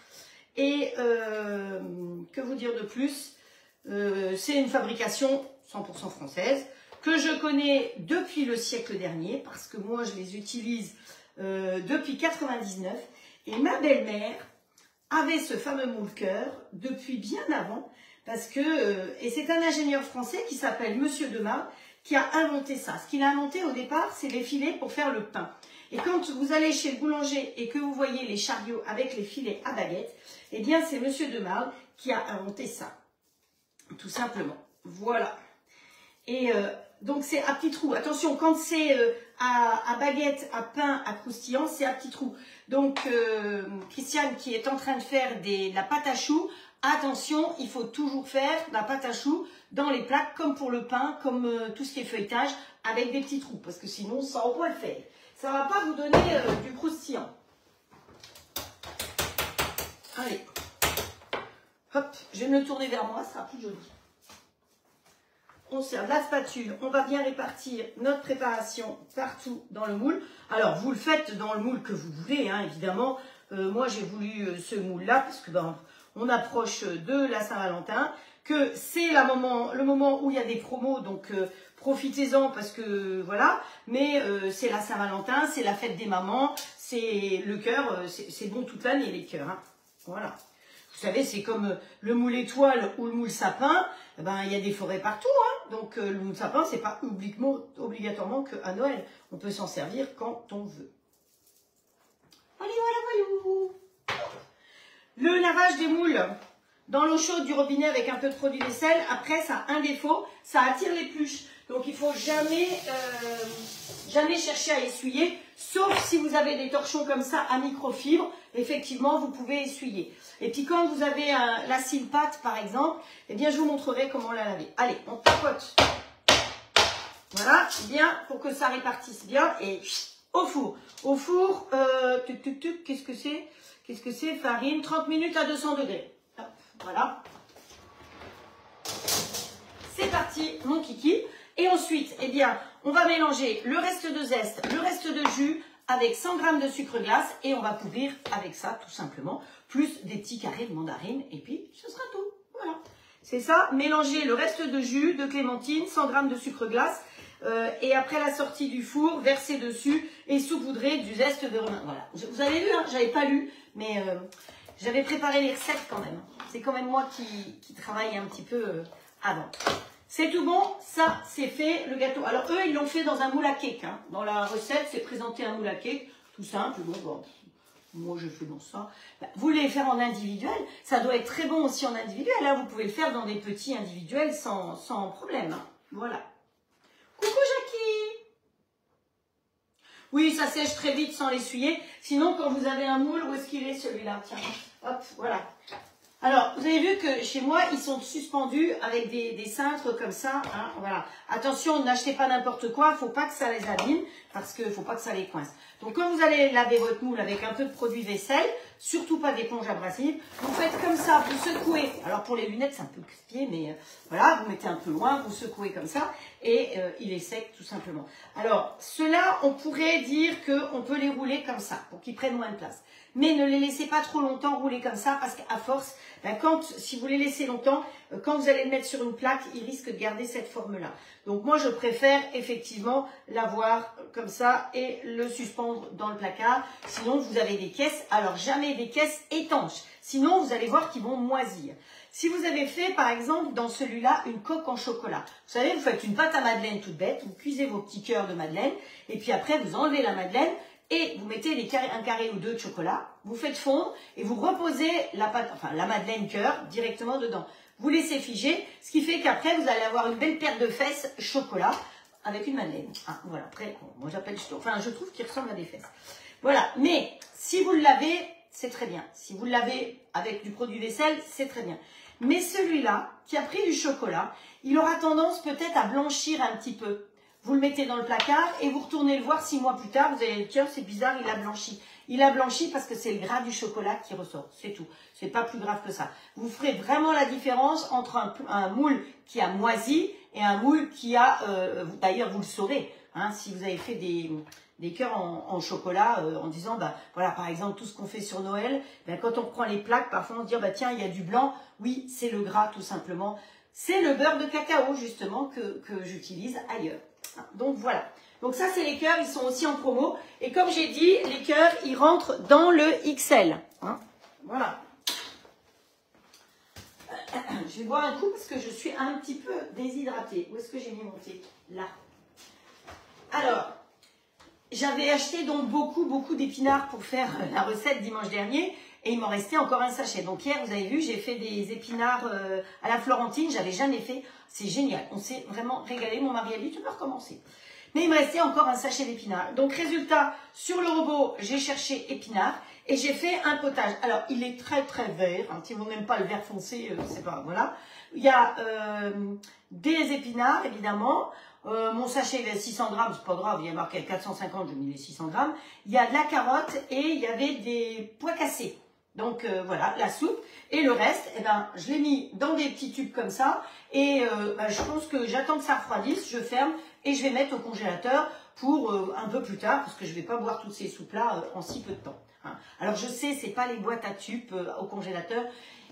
Et que vous dire de plus, c'est une fabrication 100% française que je connais depuis le siècle dernier parce que moi je les utilise depuis 99 et ma belle-mère avait ce fameux moule-cœur depuis bien avant parce que, et c'est un ingénieur français qui s'appelle Monsieur Demar qui a inventé ça. Ce qu'il a inventé au départ, c'est les filets pour faire le pain. Et quand vous allez chez le boulanger et que vous voyez les chariots avec les filets à baguette, eh bien c'est Monsieur Demar qui a inventé ça. Tout simplement. Voilà. Et donc c'est à petits trous. Attention, quand c'est à baguette, à pain, à croustillant, c'est à petits trous. Donc Christiane qui est en train de faire de la pâte à choux, attention, il faut toujours faire de la pâte à choux dans les plaques comme pour le pain, comme tout ce qui est feuilletage, avec des petits trous. Parce que sinon, ça on peut le faire. Ça ne va pas vous donner du croustillant. Allez. Hop, je vais me le tourner vers moi, ça sera plus joli. On sert de la spatule, on va bien répartir notre préparation partout dans le moule. Alors, vous le faites dans le moule que vous voulez, hein, évidemment. Moi, j'ai voulu ce moule-là parce que ben, on approche de la Saint-Valentin, que c'est le moment où il y a des promos, donc profitez-en parce que voilà. Mais c'est la Saint-Valentin, c'est la fête des mamans, c'est le cœur, c'est bon toute l'année les cœurs. Hein. Voilà. Vous savez, c'est comme le moule étoile ou le moule sapin, eh ben, il y a des forêts partout. Hein. Donc le moule sapin, c'est pas obligatoirement qu'à Noël. On peut s'en servir quand on veut. Voilà, voilà. Le lavage des moules dans l'eau chaude du robinet avec un peu de produit vaisselle, après, ça a un défaut, ça attire les pluches. Donc il ne faut jamais chercher à essuyer, sauf si vous avez des torchons comme ça à microfibre, effectivement, vous pouvez essuyer. Et puis quand vous avez la cile pâte, par exemple, eh bien, je vous montrerai comment la laver. Allez, on tapote. Voilà, bien, pour que ça répartisse bien, et au four. Au four, qu'est-ce que c'est? Qu'est-ce que c'est? Farine, 30 minutes à 200 degrés. Hop, voilà. C'est parti, mon kiki. Et ensuite, eh bien, on va mélanger le reste de zeste, le reste de jus avec 100 g de sucre glace et on va couvrir avec ça, tout simplement, plus des petits carrés de mandarine et puis ce sera tout. Voilà. C'est ça, mélanger le reste de jus de clémentine, 100 g de sucre glace et après la sortie du four, verser dessus et saupoudrer du zeste de raisin. Voilà. Vous avez vu, hein, j'avais pas lu, mais j'avais préparé les recettes quand même. C'est quand même moi qui travaille un petit peu avant. C'est tout bon, ça c'est fait, le gâteau. Alors eux, ils l'ont fait dans un moule à cake. Hein. Dans la recette, c'est présenté un moule à cake, tout simple. Bon, moi je fais dans ça. Vous voulez les faire en individuel, ça doit être très bon aussi en individuel. Là, vous pouvez le faire dans des petits individuels sans problème. Hein. Voilà. Coucou Jackie. Oui, ça sèche très vite sans l'essuyer. Sinon, quand vous avez un moule, où est-ce qu'il est celui-là? Tiens, hop, voilà. Alors, vous avez vu que chez moi, ils sont suspendus avec des cintres comme ça. Hein, voilà. Attention, n'achetez pas n'importe quoi. Il ne faut pas que ça les abîme parce qu'il ne faut pas que ça les coince. Donc, quand vous allez laver votre moule avec un peu de produit vaisselle, surtout pas d'éponge abrasive, vous faites comme ça, vous secouez. Alors, pour les lunettes, c'est un peu crispé, mais voilà, vous mettez un peu loin, vous secouez comme ça et il est sec tout simplement. Alors, ceux-là, on pourrait dire qu'on peut les rouler comme ça pour qu'ils prennent moins de place. Mais ne les laissez pas trop longtemps rouler comme ça parce qu'à force, ben si vous les laissez longtemps, quand vous allez le mettre sur une plaque, il risque de garder cette forme-là. Donc moi, je préfère effectivement l'avoir comme ça et le suspendre dans le placard. Sinon, vous avez des caisses. Alors, jamais des caisses étanches. Sinon, vous allez voir qu'ils vont moisir. Si vous avez fait, par exemple, dans celui-là, une coque en chocolat. Vous savez, vous faites une pâte à madeleine toute bête. Vous cuisez vos petits cœurs de madeleine. Et puis après, vous enlevez la madeleine. Et vous mettez un carré ou deux de chocolat, vous faites fondre et vous reposez la pâte, enfin la madeleine cœur directement dedans. Vous laissez figer, ce qui fait qu'après vous allez avoir une belle paire de fesses chocolat avec une madeleine. Ah, voilà, après, moi j'appelle, enfin je trouve qu'il ressemble à des fesses. Voilà, mais si vous le lavez, c'est très bien. Si vous le lavez avec du produit vaisselle, c'est très bien. Mais celui-là, qui a pris du chocolat, il aura tendance peut-être à blanchir un petit peu. Vous le mettez dans le placard et vous retournez le voir 6 mois plus tard. Vous allez dire, tiens, c'est bizarre, il a blanchi. Il a blanchi parce que c'est le gras du chocolat qui ressort. C'est tout. C'est pas plus grave que ça. Vous ferez vraiment la différence entre un moule qui a moisi et un moule qui a... D'ailleurs, vous le saurez. Hein, si vous avez fait des cœurs en chocolat en disant, bah, voilà, par exemple, tout ce qu'on fait sur Noël, ben, quand on prend les plaques, parfois on se dit, bah, tiens, il y a du blanc. Oui, c'est le gras, tout simplement. C'est le beurre de cacao, justement, que j'utilise ailleurs. Donc voilà, donc ça c'est les cœurs, ils sont aussi en promo et comme j'ai dit, les cœurs ils rentrent dans le XL, hein. Voilà. Je vais boire un coup parce que je suis un petit peu déshydratée. Où est-ce que j'ai mis mon thé? Là. Alors, j'avais acheté donc beaucoup d'épinards pour faire la recette dimanche dernier et il m'en restait encore un sachet. Donc hier, vous avez vu, j'ai fait des épinards à la Florentine, j'avais jamais fait. C'est génial, on s'est vraiment régalé. Mon mari a dit, tu peux recommencer. Mais il me restait encore un sachet d'épinards. Donc résultat, sur le robot, j'ai cherché épinards et j'ai fait un potage. Alors, il est très vert. Hein. Si vous n'aimez pas le vert foncé, c'est pas, voilà. Il y a des épinards, évidemment. Mon sachet, il est 600 grammes, c'est pas grave, il y a marqué 450, j'ai mis les 600 grammes. Il y a de la carotte et il y avait des pois cassés. Donc voilà, la soupe. Et le reste, eh ben, je l'ai mis dans des petits tubes comme ça. Et ben, je pense que j'attends que ça refroidisse, je ferme et je vais mettre au congélateur pour un peu plus tard, parce que je ne vais pas boire toutes ces soupes-là en si peu de temps. Hein. Alors je sais, ce n'est pas les boîtes à tubes au congélateur,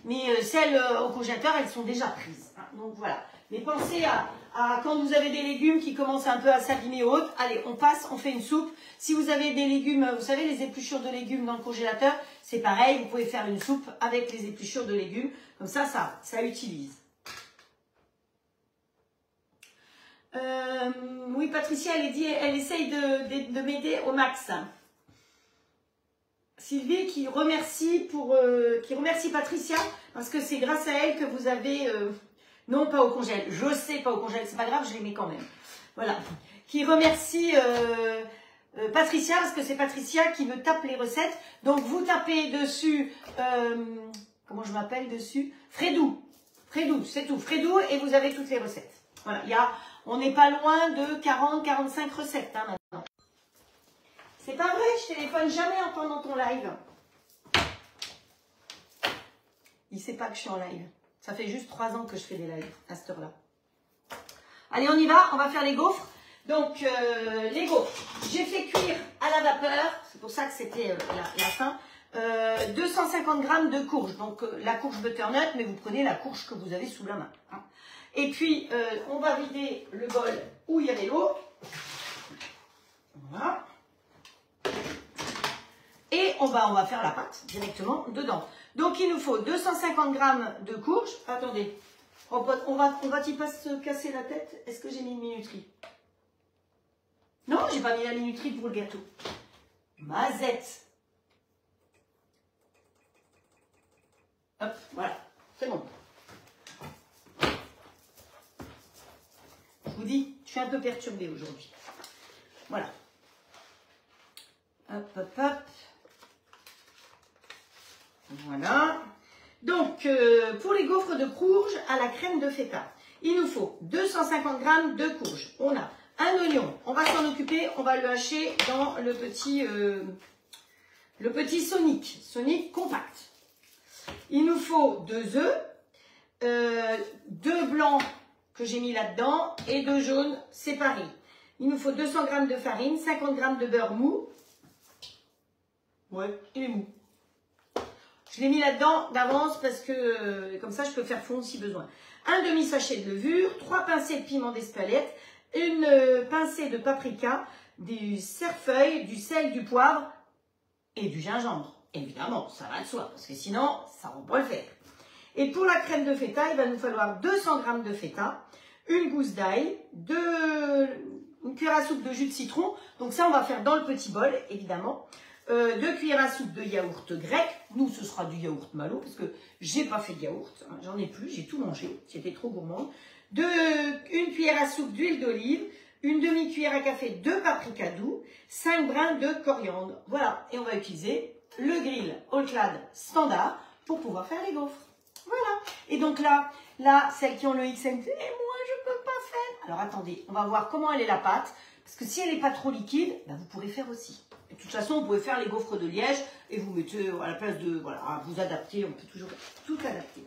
mais celles au congélateur, elles sont déjà prises. Hein. Donc voilà. Mais pensez à quand vous avez des légumes qui commencent un peu à s'abîmer ou autre, allez, on passe, on fait une soupe. Si vous avez des légumes, vous savez, les épluchures de légumes dans le congélateur, c'est pareil, vous pouvez faire une soupe avec les épluchures de légumes. Comme ça utilise. Oui, Patricia, elle essaye de m'aider au max. Sylvie qui remercie Patricia parce que c'est grâce à elle que vous avez non pas au congèle, je sais pas au congèle, c'est pas grave, je les mets quand même. Voilà. Qui remercie Patricia parce que c'est Patricia qui me tape les recettes. Donc vous tapez dessus comment je m'appelle dessus? Fredou, c'est tout. Fredou et vous avez toutes les recettes. Voilà, on n'est pas loin de 40-45 recettes hein, maintenant. C'est pas vrai, je téléphone jamais en pendant ton live. Il sait pas que je suis en live. Ça fait juste 3 ans que je fais des lives à cette heure-là. Allez, on y va, on va faire les gaufres. Donc, les gaufres, j'ai fait cuire à la vapeur, c'est pour ça que c'était la fin, 250 grammes de courge. Donc, la courge butternut, mais vous prenez la courge que vous avez sous la main. Hein. Et puis, on va vider le bol où il y avait l'eau. Voilà. Et on va faire la pâte directement dedans. Donc, il nous faut 250 grammes de courge. Attendez, on va-t-il pas se casser la tête? Est-ce que j'ai mis une minuterie? Non, j'ai pas mis la minuterie pour le gâteau. Mazette. Hop, voilà, c'est bon. Je vous dis, je suis un peu perturbée aujourd'hui. Voilà. Hop, hop, hop. Voilà. Donc, pour les gaufres de courge à la crème de feta, il nous faut 250 g de courge. On a un oignon, on va s'en occuper, on va le hacher dans le petit Sonic compact. Il nous faut 2 œufs, 2 blancs que j'ai mis là-dedans et 2 jaunes séparés. Il nous faut 200 g de farine, 50 g de beurre mou. Ouais, il est mou. Je l'ai mis là-dedans d'avance parce que comme ça je peux faire fondre si besoin. Un demi-sachet de levure, 3 pincées de piment d'Espelette, une pincée de paprika, du cerfeuil, du sel, du poivre et du gingembre. Évidemment, ça va de soi parce que sinon ça on peut le faire. Et pour la crème de feta, il va nous falloir 200 g de feta, une gousse d'ail, une cuillère à soupe de jus de citron. Donc ça on va faire dans le petit bol évidemment. 2 cuillères à soupe de yaourt grec. Nous, ce sera du yaourt Malo parce que j'ai pas fait de yaourt. Hein, j'en ai plus, j'ai tout mangé. C'était trop gourmand. Une cuillère à soupe d'huile d'olive. Une demi-cuillère à café de paprika doux. 5 brins de coriandre. Voilà. Et on va utiliser le grill All-Clad standard pour pouvoir faire les gaufres. Voilà. Et donc là, celles qui ont le XMT, moi, je peux pas faire. Alors attendez, on va voir comment elle est la pâte. Parce que si elle n'est pas trop liquide, ben, vous pourrez faire aussi. De toute façon, vous pouvez faire les gaufres de Liège et vous mettez à la place de, voilà, vous adapter, on peut toujours tout adapter.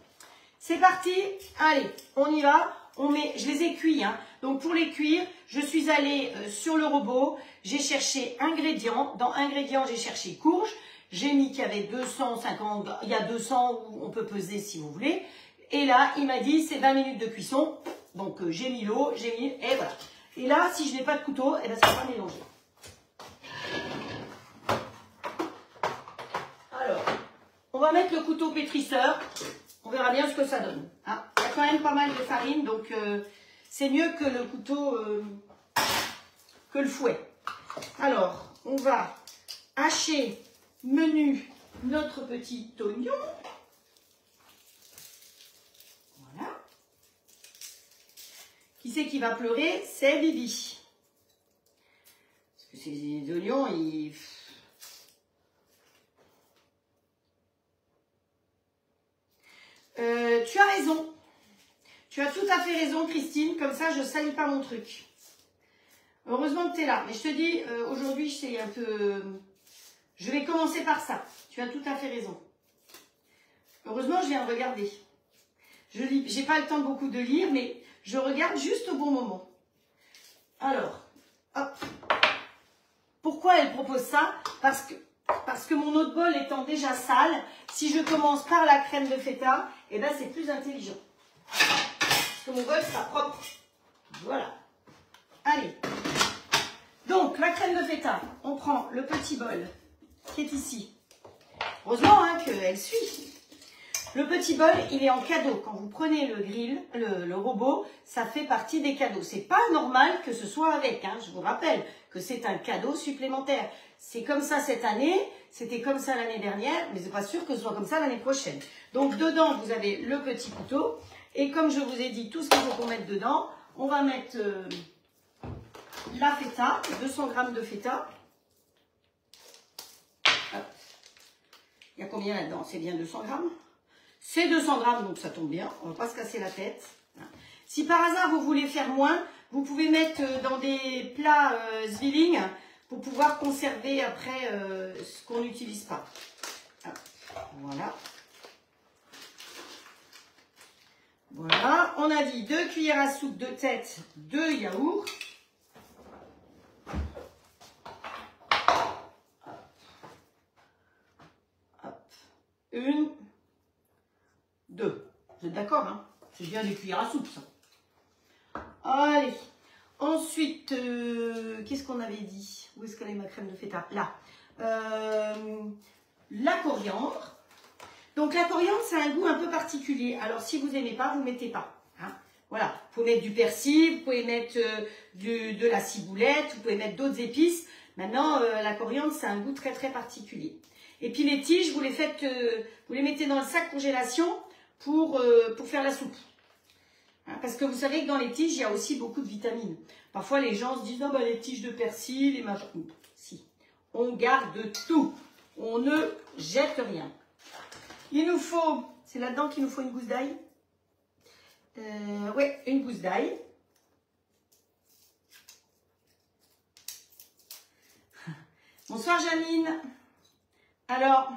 C'est parti, allez, on y va. Je les ai cuits, hein. Donc pour les cuire, je suis allée sur le robot, j'ai cherché ingrédients. Dans ingrédients, j'ai cherché courge. J'ai mis qu'il y avait 250, il y a 200 où on peut peser si vous voulez. Et là, il m'a dit c'est 20 minutes de cuisson. Donc j'ai mis l'eau, et voilà. Et là, si je n'ai pas de couteau, eh ben, ça va pas mélanger. Alors, on va mettre le couteau pétrisseur. On verra bien ce que ça donne. Hein. Il y a quand même pas mal de farine, donc c'est mieux que le couteau, que le fouet. Alors, on va hacher menu notre petit oignon. Voilà. Qui c'est qui va pleurer? C'est Bibi. Parce que ces oignons, ils... tu as raison. Tu as tout à fait raison, Christine. Comme ça, je ne salis pas mon truc. Heureusement que tu es là. Mais je te dis, aujourd'hui, c'est un peu... Je vais commencer par ça. Tu as tout à fait raison. Heureusement, je viens de regarder. Je n'ai pas le temps beaucoup de lire, mais je regarde juste au bon moment. Alors, hop. Pourquoi elle propose ça? Parce que mon autre bol étant déjà sale, si je commence par la crème de feta, eh ben c'est plus intelligent. Parce que mon bol sera propre. Voilà. Allez. Donc, la crème de feta, on prend le petit bol qui est ici. Heureusement hein, qu'elle suit. Le petit bol, il est en cadeau. Quand vous prenez le grill, le robot, ça fait partie des cadeaux. C'est pas normal que ce soit avec. Hein. Je vous rappelle que c'est un cadeau supplémentaire. C'est comme ça cette année, c'était comme ça l'année dernière, mais c'est pas sûr que ce soit comme ça l'année prochaine. Donc dedans, vous avez le petit couteau. Et comme je vous ai dit, tout ce qu'il faut qu'on mette dedans, on va mettre la feta, 200 g de feta. Hop. Il y a combien là-dedans? C'est bien 200 g. C'est 200 g, donc ça tombe bien. On ne va pas se casser la tête. Si par hasard vous voulez faire moins, vous pouvez mettre dans des plats Zwilling pour pouvoir conserver après ce qu'on n'utilise pas. Voilà. Voilà. On a dit 2 cuillères à soupe de tête de yaourt. Hop. 1, 2. Vous êtes d'accord, hein? C'est bien des cuillères à soupe, ça. Allez. Ensuite, qu'est-ce qu'on avait dit? Où est-ce qu'elle est ma crème de feta? Là. La coriandre. Donc, la coriandre, c'est un goût un peu particulier. Alors, si vous n'aimez pas, vous ne mettez pas. Hein. Voilà. Vous pouvez mettre du persil, vous pouvez mettre de la ciboulette, vous pouvez mettre d'autres épices. Maintenant, la coriandre, c'est un goût très, très particulier. Et puis les tiges, vous les faites, vous les mettez dans le sac congélation pour faire la soupe. Hein, parce que vous savez que dans les tiges, il y a aussi beaucoup de vitamines. Parfois, les gens se disent, non, bah, les tiges de persil, les machins. Si, on garde tout. On ne jette rien. Il nous faut, c'est là-dedans qu'il nous faut une gousse d'ail. Oui, une gousse d'ail. Bonsoir Janine. Alors,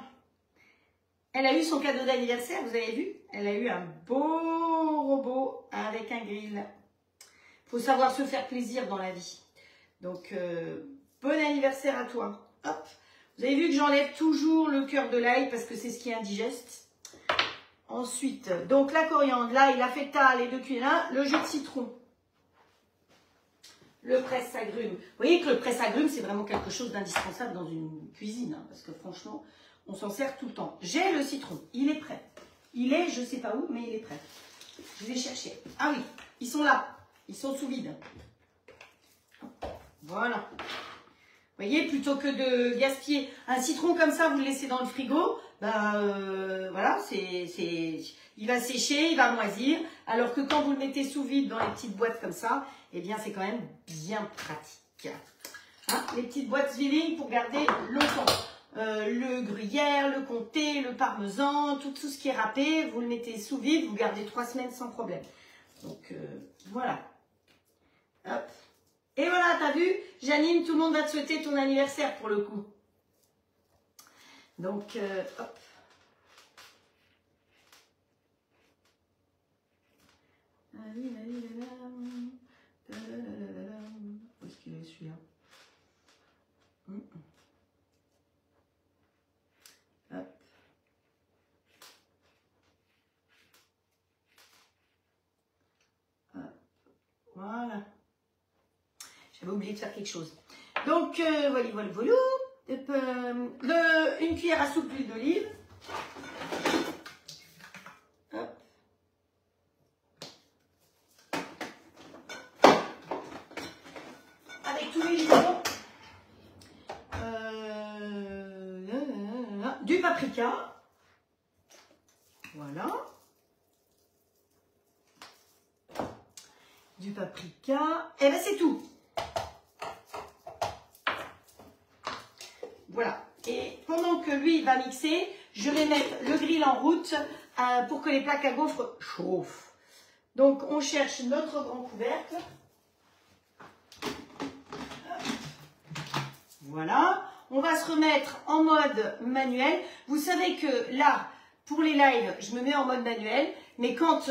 elle a eu son cadeau d'anniversaire, vous avez vu? Elle a eu un beau robot avec un grill. Il faut savoir se faire plaisir dans la vie. Donc, bon anniversaire à toi. Hop. Vous avez vu que j'enlève toujours le cœur de l'ail parce que c'est ce qui est indigeste. Ensuite, donc la coriandre, l'ail, la feta, les 2 cuillères, le jus de citron. Le presse-agrumes. Vous voyez que le presse-agrumes, c'est vraiment quelque chose d'indispensable dans une cuisine. Hein, parce que franchement, on s'en sert tout le temps. J'ai le citron. Il est prêt. Il est, je ne sais pas où, mais il est prêt. Je vais chercher. Ah oui, ils sont là. Ils sont sous vide. Voilà. Vous voyez, plutôt que de gaspiller un citron comme ça, vous le laissez dans le frigo, voilà, il va sécher, il va moisir. Alors que quand vous le mettez sous vide dans les petites boîtes comme ça, eh bien, c'est quand même bien pratique. Hein, les petites boîtes Zwilling pour garder longtemps. Le gruyère, le comté, le parmesan, tout ce qui est râpé, vous le mettez sous vide, vous gardez 3 semaines sans problème. Donc, voilà. Hop. Et voilà, t'as vu, Janine, tout le monde va te souhaiter ton anniversaire pour le coup. Donc, hop. Où est-ce qu'il est celui-là? Hop. Hop. Voilà. J'avais oublié de faire quelque chose. Donc, voilà, une cuillère à soupe d'huile d'olive. Avec tous les litrons. Du paprika. Voilà. Du paprika. Et bien, c'est tout. Voilà. Et pendant que lui va mixer, je vais mettre le grill en route pour que les plaques à gaufres chauffent. Donc, on cherche notre grand couvercle. Voilà. On va se remettre en mode manuel. Vous savez que là, pour les lives, je me mets en mode manuel. Mais quand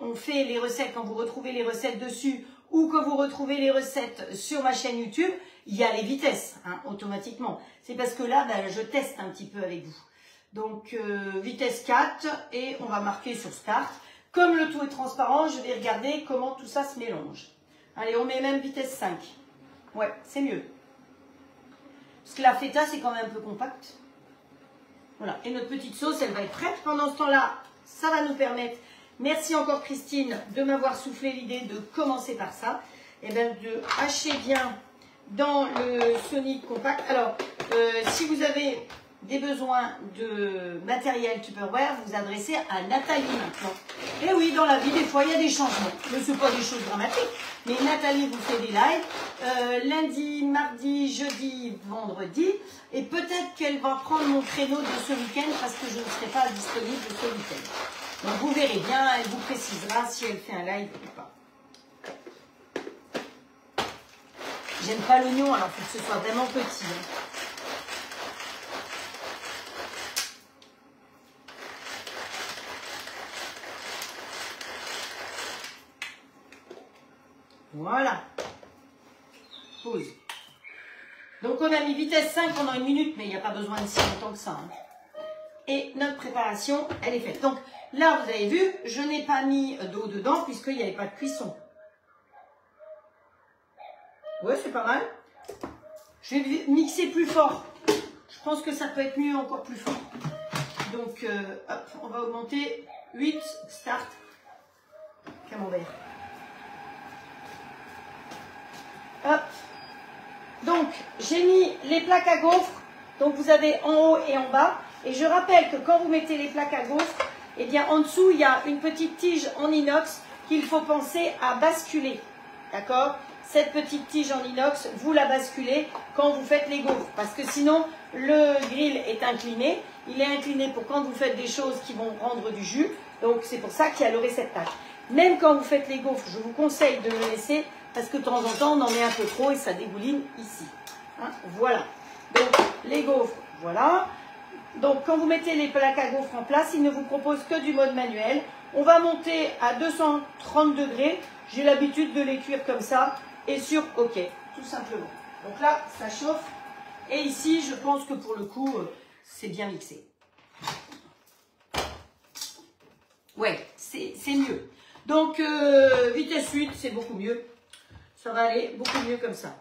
on fait les recettes, quand vous retrouvez les recettes dessus ou que vous retrouvez les recettes sur ma chaîne YouTube, il y a les vitesses, hein, automatiquement. C'est parce que là, ben, je teste un petit peu avec vous. Donc, vitesse 4 et on va marquer sur Start. Comme le tout est transparent, je vais regarder comment tout ça se mélange. Allez, on met même vitesse 5. Ouais, c'est mieux. Parce que la feta, c'est quand même un peu compact. Voilà, et notre petite sauce, elle va être prête. Pendant ce temps-là, ça va nous permettre, merci encore Christine, de m'avoir soufflé l'idée de commencer par ça. Et bien, de hacher bien dans le Sonic Compact. Alors, si vous avez des besoins de matériel Tupperware, vous vous adressez à Nathalie maintenant. Et oui, dans la vie, des fois, il y a des changements. Mais ce ne sont pas des choses dramatiques. Mais Nathalie vous fait des lives lundi, mardi, jeudi, vendredi. Et peut-être qu'elle va prendre mon créneau de ce week-end parce que je ne serai pas disponible ce week-end. Donc, vous verrez bien, elle vous précisera si elle fait un live ou pas. J'aime pas l'oignon, alors il faut que ce soit vraiment petit. Hein. Voilà. Pause. Donc on a mis vitesse 5 pendant 1 minute, mais il n'y a pas besoin de si longtemps que ça. Hein. Et notre préparation, elle est faite. Donc là, vous avez vu, je n'ai pas mis d'eau dedans puisqu'il n'y avait pas de cuisson. Ouais, c'est pas mal. Je vais mixer plus fort. Je pense que ça peut être mieux encore plus fort. Donc, hop, on va augmenter 8, start, camembert. Hop. Donc, j'ai mis les plaques à gaufres Donc vous avez en haut et en bas. Et je rappelle que quand vous mettez les plaques à gaufres, eh bien en dessous, il y a une petite tige en inox qu'il faut penser à basculer. D'accord? Cette petite tige en inox, vous la basculez quand vous faites les gaufres. Parce que sinon, le grill est incliné. Il est incliné pour quand vous faites des choses qui vont rendre du jus. Donc c'est pour ça qu'il y a le réceptacle. Même quand vous faites les gaufres, je vous conseille de le laisser parce que de temps en temps, on en met un peu trop et ça dégouline ici. Hein, voilà. Donc les gaufres, voilà. Donc quand vous mettez les plaques à gaufres en place, il ne vous propose que du mode manuel. On va monter à 230 degrés. J'ai l'habitude de les cuire comme ça et sur OK, tout simplement. Donc là, ça chauffe. Et ici, je pense que pour le coup, c'est bien mixé. Ouais, c'est mieux. Donc, vitesse 8, c'est beaucoup mieux. Ça va aller beaucoup mieux comme ça.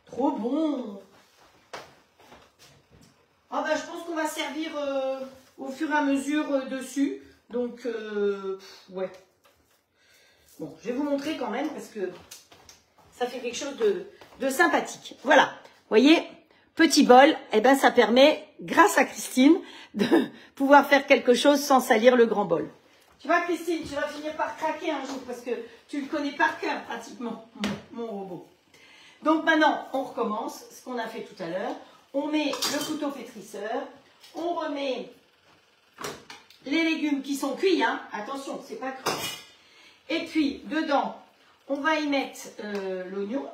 Trop bon. Ah ben, je pense qu'on va servir au fur et à mesure dessus. Donc, ouais. Bon, je vais vous montrer quand même parce que ça fait quelque chose de sympathique. Voilà, vous voyez, petit bol, eh ben, ça permet, grâce à Christine, de pouvoir faire quelque chose sans salir le grand bol. Tu vois, Christine, tu vas finir par craquer un jour parce que tu le connais par cœur pratiquement, mon robot. Donc maintenant, on recommence ce qu'on a fait tout à l'heure. On met le couteau pétrisseur, on remet les légumes qui sont cuits, hein. Attention, c'est pas cru. Et puis, dedans, on va y mettre l'oignon.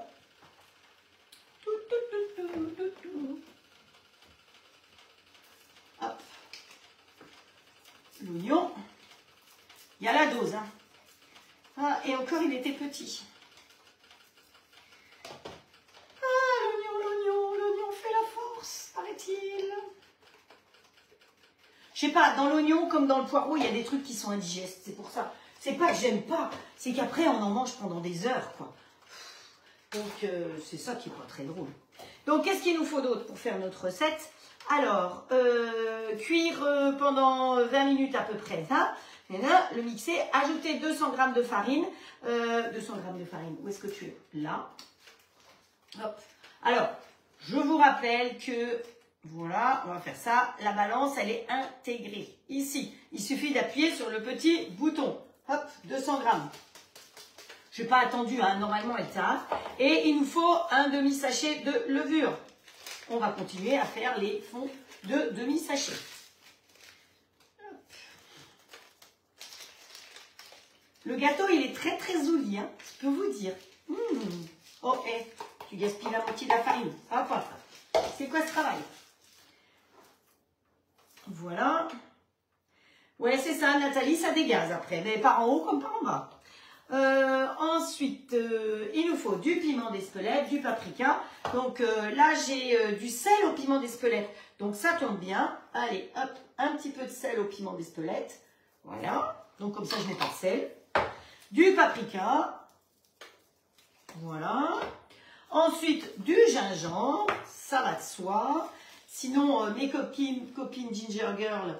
Hop. L'oignon. Il y a la dose, hein. Ah, et encore, il était petit. Ah, l'oignon fait la force, paraît-il. Je sais pas, dans l'oignon comme dans le poireau, il y a des trucs qui sont indigestes, c'est pour ça. C'est pas que j'aime pas, c'est qu'après on en mange pendant des heures, quoi. Donc c'est ça qui est pas très drôle. Donc qu'est-ce qu'il nous faut d'autre pour faire notre recette? Alors, cuire pendant 20 minutes à peu près, ça. Et là, le mixer, ajouter 200 g de farine. 200 g de farine, où est-ce que tu es? Là. Hop. Alors, je vous rappelle que, voilà, on va faire ça. La balance, elle est intégrée. Ici, il suffit d'appuyer sur le petit bouton. Hop, 200 g. Je n'ai pas attendu, hein, normalement elle taffe. Et il nous faut un demi-sachet de levure. On va continuer à faire les fonds de demi-sachet. Le gâteau, il est très très joli, hein, je peux vous dire. Oh, tu gaspilles la moitié de la farine. Hop, hop. C'est quoi ce travail? Voilà. Ouais, c'est ça, Nathalie, ça dégaze après. Mais par en haut comme par en bas. Ensuite, il nous faut du piment d'Espelette, du paprika. Donc là, j'ai du sel au piment d'Espelette. Donc ça tombe bien. Allez, hop, un petit peu de sel au piment d'Espelette. Voilà. Donc comme ça, je mets pas de sel. Du paprika. Voilà. Ensuite, du gingembre. Ça va de soi. Sinon, mes copines Ginger Girl,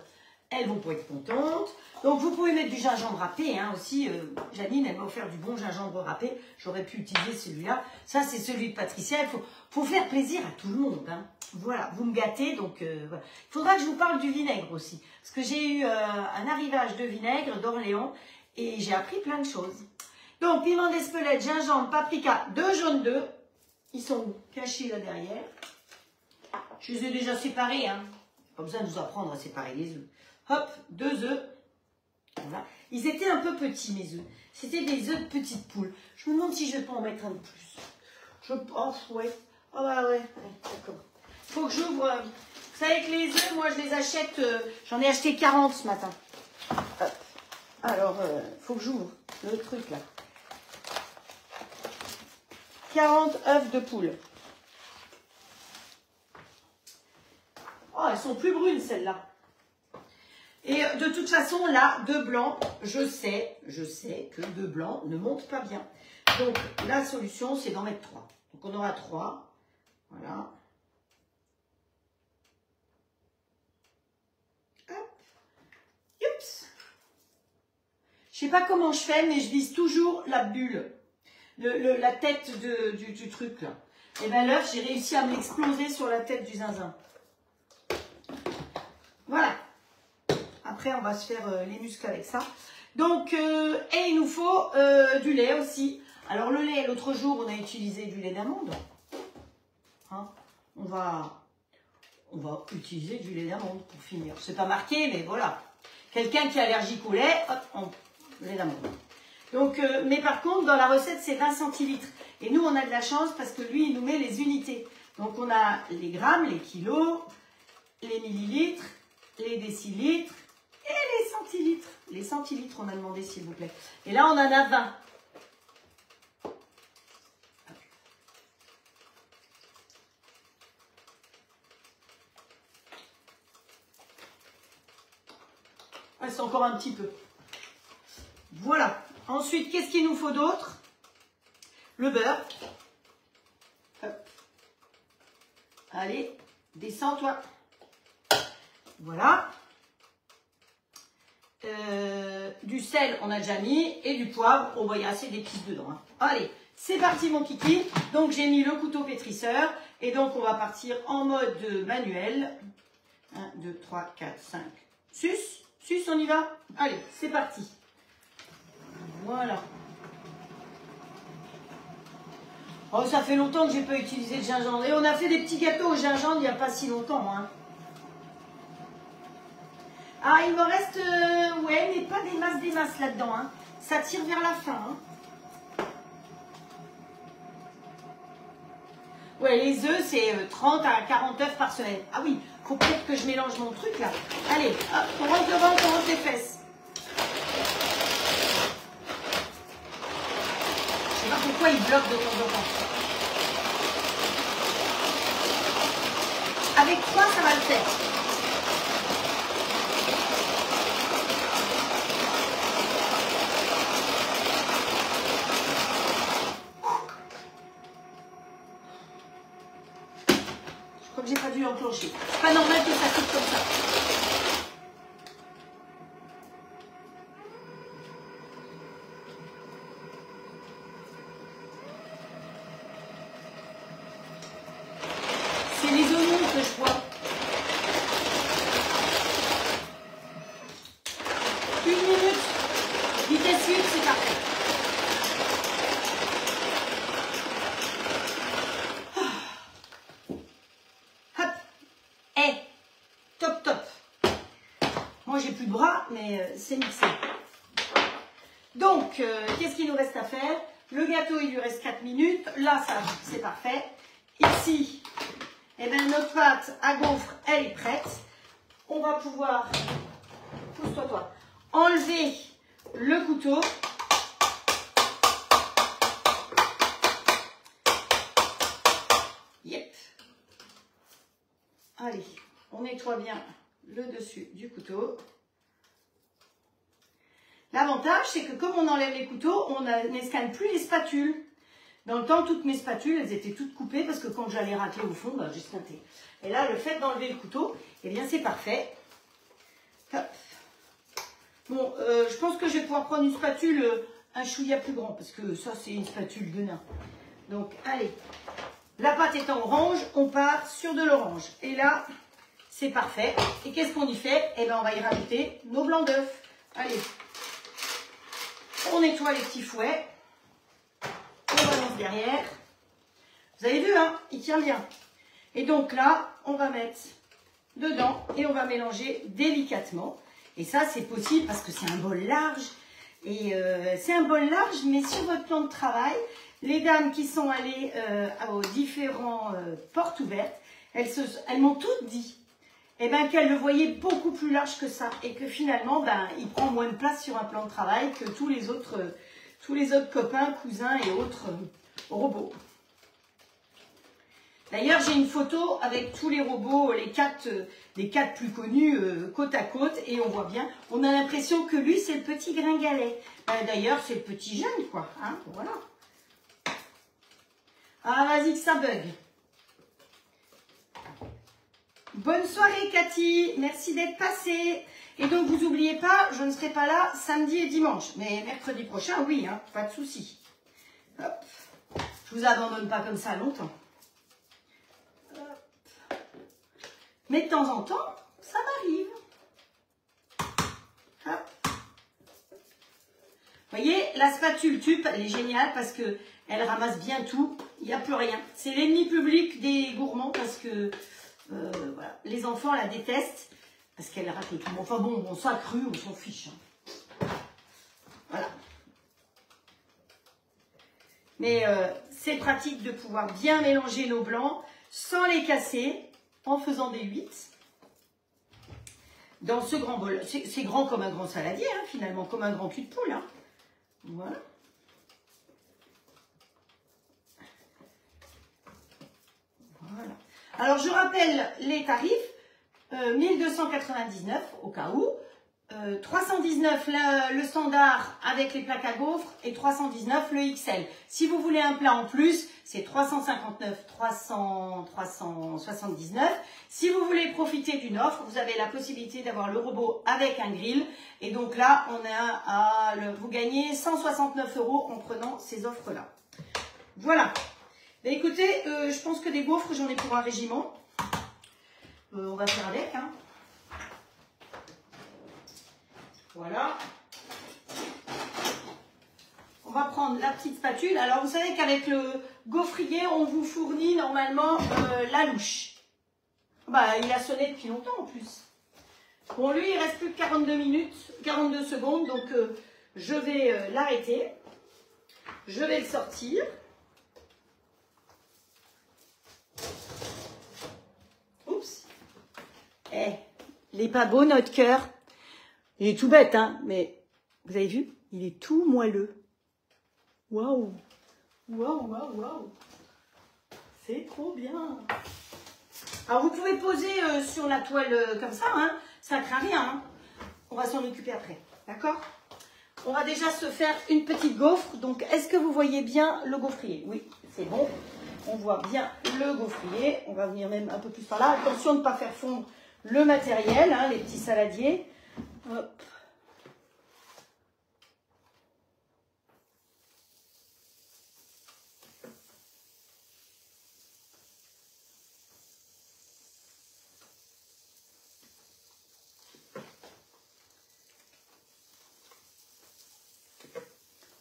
elles vont pas être contentes. Donc, vous pouvez mettre du gingembre râpé, hein, aussi. Janine, elle m'a offert du bon gingembre râpé. J'aurais pu utiliser celui-là. Ça, c'est celui de Patricia. Il faut faire plaisir à tout le monde, hein. Voilà, vous me gâtez, donc voilà. Il faudra que je vous parle du vinaigre aussi. Parce que j'ai eu un arrivage de vinaigre d'Orléans et j'ai appris plein de choses. Donc, piment d'Espelette, gingembre, paprika, 2 jaunes d'œufs. Ils sont cachés là derrière. Je les ai déjà séparés, hein. Pas besoin de vous apprendre à séparer les œufs. Hop, 2 œufs. Voilà. Ils étaient un peu petits, mes œufs. C'était des œufs de petites poules. Je me demande si je vais pas en mettre un de plus. Je pense, ouais. Oh bah ouais, d'accord. Faut que j'ouvre. Vous savez que les œufs, moi, je les achète. J'en ai acheté 40 ce matin. Hop. Alors, faut que j'ouvre le truc, là. 40 œufs de poule. Oh, elles sont plus brunes, celles-là. Et de toute façon, là, 2 blancs, je sais que 2 blancs ne montent pas bien. Donc, la solution, c'est d'en mettre 3. Donc, on aura 3. Voilà. Hop. Oups. Je sais pas comment je fais, mais je vise toujours la bulle. La tête du truc, là. Et bien l'œuf, j'ai réussi à me l'exploser sur la tête du zinzin. Voilà. Après, on va se faire les muscles avec ça. Donc, et il nous faut du lait aussi. Alors le lait, l'autre jour, on a utilisé du lait d'amande. Hein, on va utiliser du lait d'amande pour finir. C'est pas marqué, mais voilà. Quelqu'un qui est allergique au lait, hop, lait d'amande. Donc, mais par contre, dans la recette, c'est 20 centilitres. Et nous, on a de la chance parce que lui, il nous met les unités. Donc, on a les grammes, les kilos, les millilitres, les décilitres et les centilitres. Les centilitres, on a demandé, s'il vous plaît. Et là, on en a 20. Ouais, c'est encore un petit peu. Voilà. Ensuite, qu'est-ce qu'il nous faut d'autre? Le beurre. Hop. Allez, descends toi. Voilà. Du sel, on a déjà mis. Et du poivre, on va y assez d'épices dedans. Hein. Allez, c'est parti mon kiki. Donc, j'ai mis le couteau pétrisseur. Et donc, on va partir en mode manuel. 1, 2, 3, 4, 5. Sus, on y va. Allez, c'est parti. Voilà. Oh, ça fait longtemps que j'ai pas utilisé le gingembre. Et on a fait des petits gâteaux au gingembre il n'y a pas si longtemps. Hein. Ah, il me reste... ouais, mais pas des masses là-dedans. Hein. Ça tire vers la fin. Hein. Ouais, les œufs, c'est 30 à 40 œufs par semaine. Ah oui, faut peut-être que je mélange mon truc là. Allez, hop, on rentre le ventre, on rentre les fesses. Je sais pas pourquoi il bloque de temps en temps. Avec 3, ça va le faire. Je crois que j'ai pas dû l'enclencher. C'est pas normal que ça coupe comme ça. C'est les oignons que je vois. Une minute. Vitesse 1, c'est parfait. Hop. Et top. Moi, j'ai plus de bras, mais c'est mixé. Donc, qu'est-ce qu'il nous reste à faire? Le gâteau, il lui reste 4 minutes. Là, ça, c'est parfait. Ici, eh bien, notre pâte à gaufre, elle est prête. On va pouvoir, pousse-toi toi, enlever le couteau. Yep. Allez, on nettoie bien le dessus du couteau. L'avantage, c'est que comme on enlève les couteaux, on n'escale plus les spatules. Dans le temps, toutes mes spatules, elles étaient toutes coupées parce que quand j'allais racler au fond, bah, j'ai squinté. Et là, le fait d'enlever le couteau, eh bien, c'est parfait. Hop. Bon, je pense que je vais pouvoir prendre une spatule un chouïa plus grand parce que ça, c'est une spatule de nain. Donc, allez. La pâte étant orange, on part sur de l'orange. Et là, c'est parfait. Et qu'est-ce qu'on y fait? Eh bien, on va y rajouter nos blancs d'œufs. Allez. On nettoie les petits fouets. On balance derrière. Vous avez vu, hein? Il tient bien. Et donc là, on va mettre dedans et on va mélanger délicatement. Et ça, c'est possible parce que c'est un bol large. Et c'est un bol large, mais sur votre plan de travail, les dames qui sont allées aux différents portes ouvertes, elles m'ont toutes dit qu'elles le voyaient beaucoup plus large que ça. Et que finalement, il prend moins de place sur un plan de travail que tous les autres copains, cousins et autres robots. D'ailleurs, j'ai une photo avec tous les robots, les quatre plus connus, côte à côte, et on voit bien, on a l'impression que lui, c'est le petit gringalet. D'ailleurs, c'est le petit jeune, quoi. Hein, voilà. Ah, vas-y que ça bug. Bonne soirée, Cathy. Merci d'être passée. Et donc, vous n'oubliez pas, je ne serai pas là samedi et dimanche. Mais mercredi prochain, oui, hein, pas de souci. Hop. Je vous abandonne pas comme ça longtemps. Mais de temps en temps, ça m'arrive. Hop. Vous voyez, la spatule tube, elle est géniale parce que elle ramasse bien tout. Il n'y a plus rien. C'est l'ennemi public des gourmands parce que voilà, les enfants la détestent parce qu'elle rate tout. Enfin bon, ça cru, on s'en fiche. Hein. Voilà. Mais c'est pratique de pouvoir bien mélanger nos blancs sans les casser en faisant des huîtres. Dans ce grand bol, c'est grand comme un grand saladier, hein, finalement, comme un grand cul de poule. Hein. Voilà. Voilà. Alors, je rappelle les tarifs. 1299 au cas où. 319 le standard avec les plaques à gaufres et 319 le XL. Si vous voulez un plat en plus, c'est 359, 379. Si vous voulez profiter d'une offre, vous avez la possibilité d'avoir le robot avec un grill. Et donc là, on a vous gagnez 169 € en prenant ces offres-là. Voilà. Mais écoutez, je pense que des gaufres, j'en ai pour un régiment. On va faire avec, hein. Voilà. On va prendre la petite spatule. Alors, vous savez qu'avec le gaufrier, on vous fournit normalement la louche. Bah, il a sonné depuis longtemps en plus. Bon, lui, il reste plus que 42 minutes, 42 secondes. Donc, je vais l'arrêter. Je vais le sortir. Oups. Eh, il n'est pas beau, notre cœur. Il est tout bête, hein, mais vous avez vu? Il est tout moelleux. Waouh! Waouh, waouh, waouh! C'est trop bien! Alors, vous pouvez poser sur la toile comme ça, hein, ça ne craint rien. Hein. On va s'en occuper après, d'accord? On va déjà se faire une petite gaufre. Donc, est-ce que vous voyez bien le gaufrier? Oui, c'est bon. On voit bien le gaufrier. On va venir même un peu plus par là. Attention de ne pas faire fondre le matériel, hein, les petits saladiers. Hop.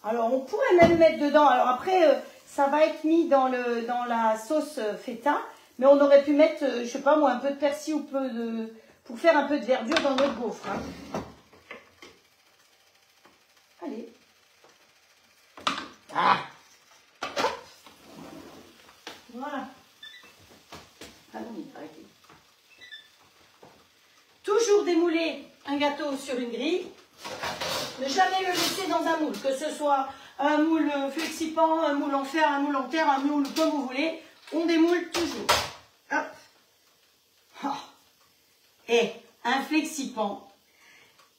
Alors, on pourrait même mettre dedans. Alors après, ça va être mis dans la sauce feta. Mais on aurait pu mettre, je sais pas moi, un peu de persil ou pour faire un peu de verdure dans notre gaufre. Hein. Allez. Ah. Voilà. Ah non, arrêtez. Toujours démouler un gâteau sur une grille. Ne jamais le laisser dans un moule, que ce soit un moule flexipan, un moule en fer, un moule en terre, un moule comme vous voulez. On démoule toujours. Hop. Oh. Et un flexipan,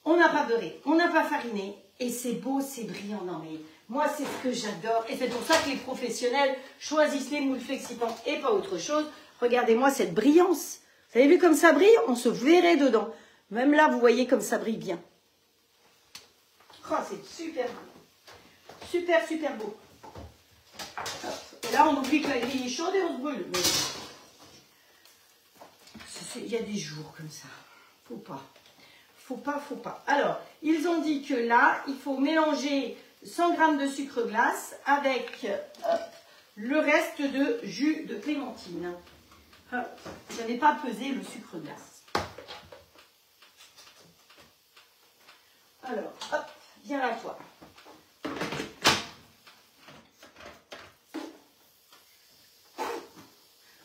on n'a pas beurré, on n'a pas fariné. Et c'est beau, c'est brillant. Non mais moi, c'est ce que j'adore. Et c'est pour ça que les professionnels choisissent les moules flexipans et pas autre chose. Regardez-moi cette brillance. Vous avez vu comme ça brille? On se verrait dedans. Même là, vous voyez comme ça brille bien. Oh, c'est super beau. Super, super beau. Hop. Et là, on oublie que la grille est chaude et on se brûle. Mais... il y a des jours comme ça. Faut pas. Faut pas, faut pas. Alors, ils ont dit que là, il faut mélanger 100 g de sucre glace avec le reste de jus de clémentine. Hop. Je n'ai pas pesé le sucre glace. Alors, hop, viens là, toi.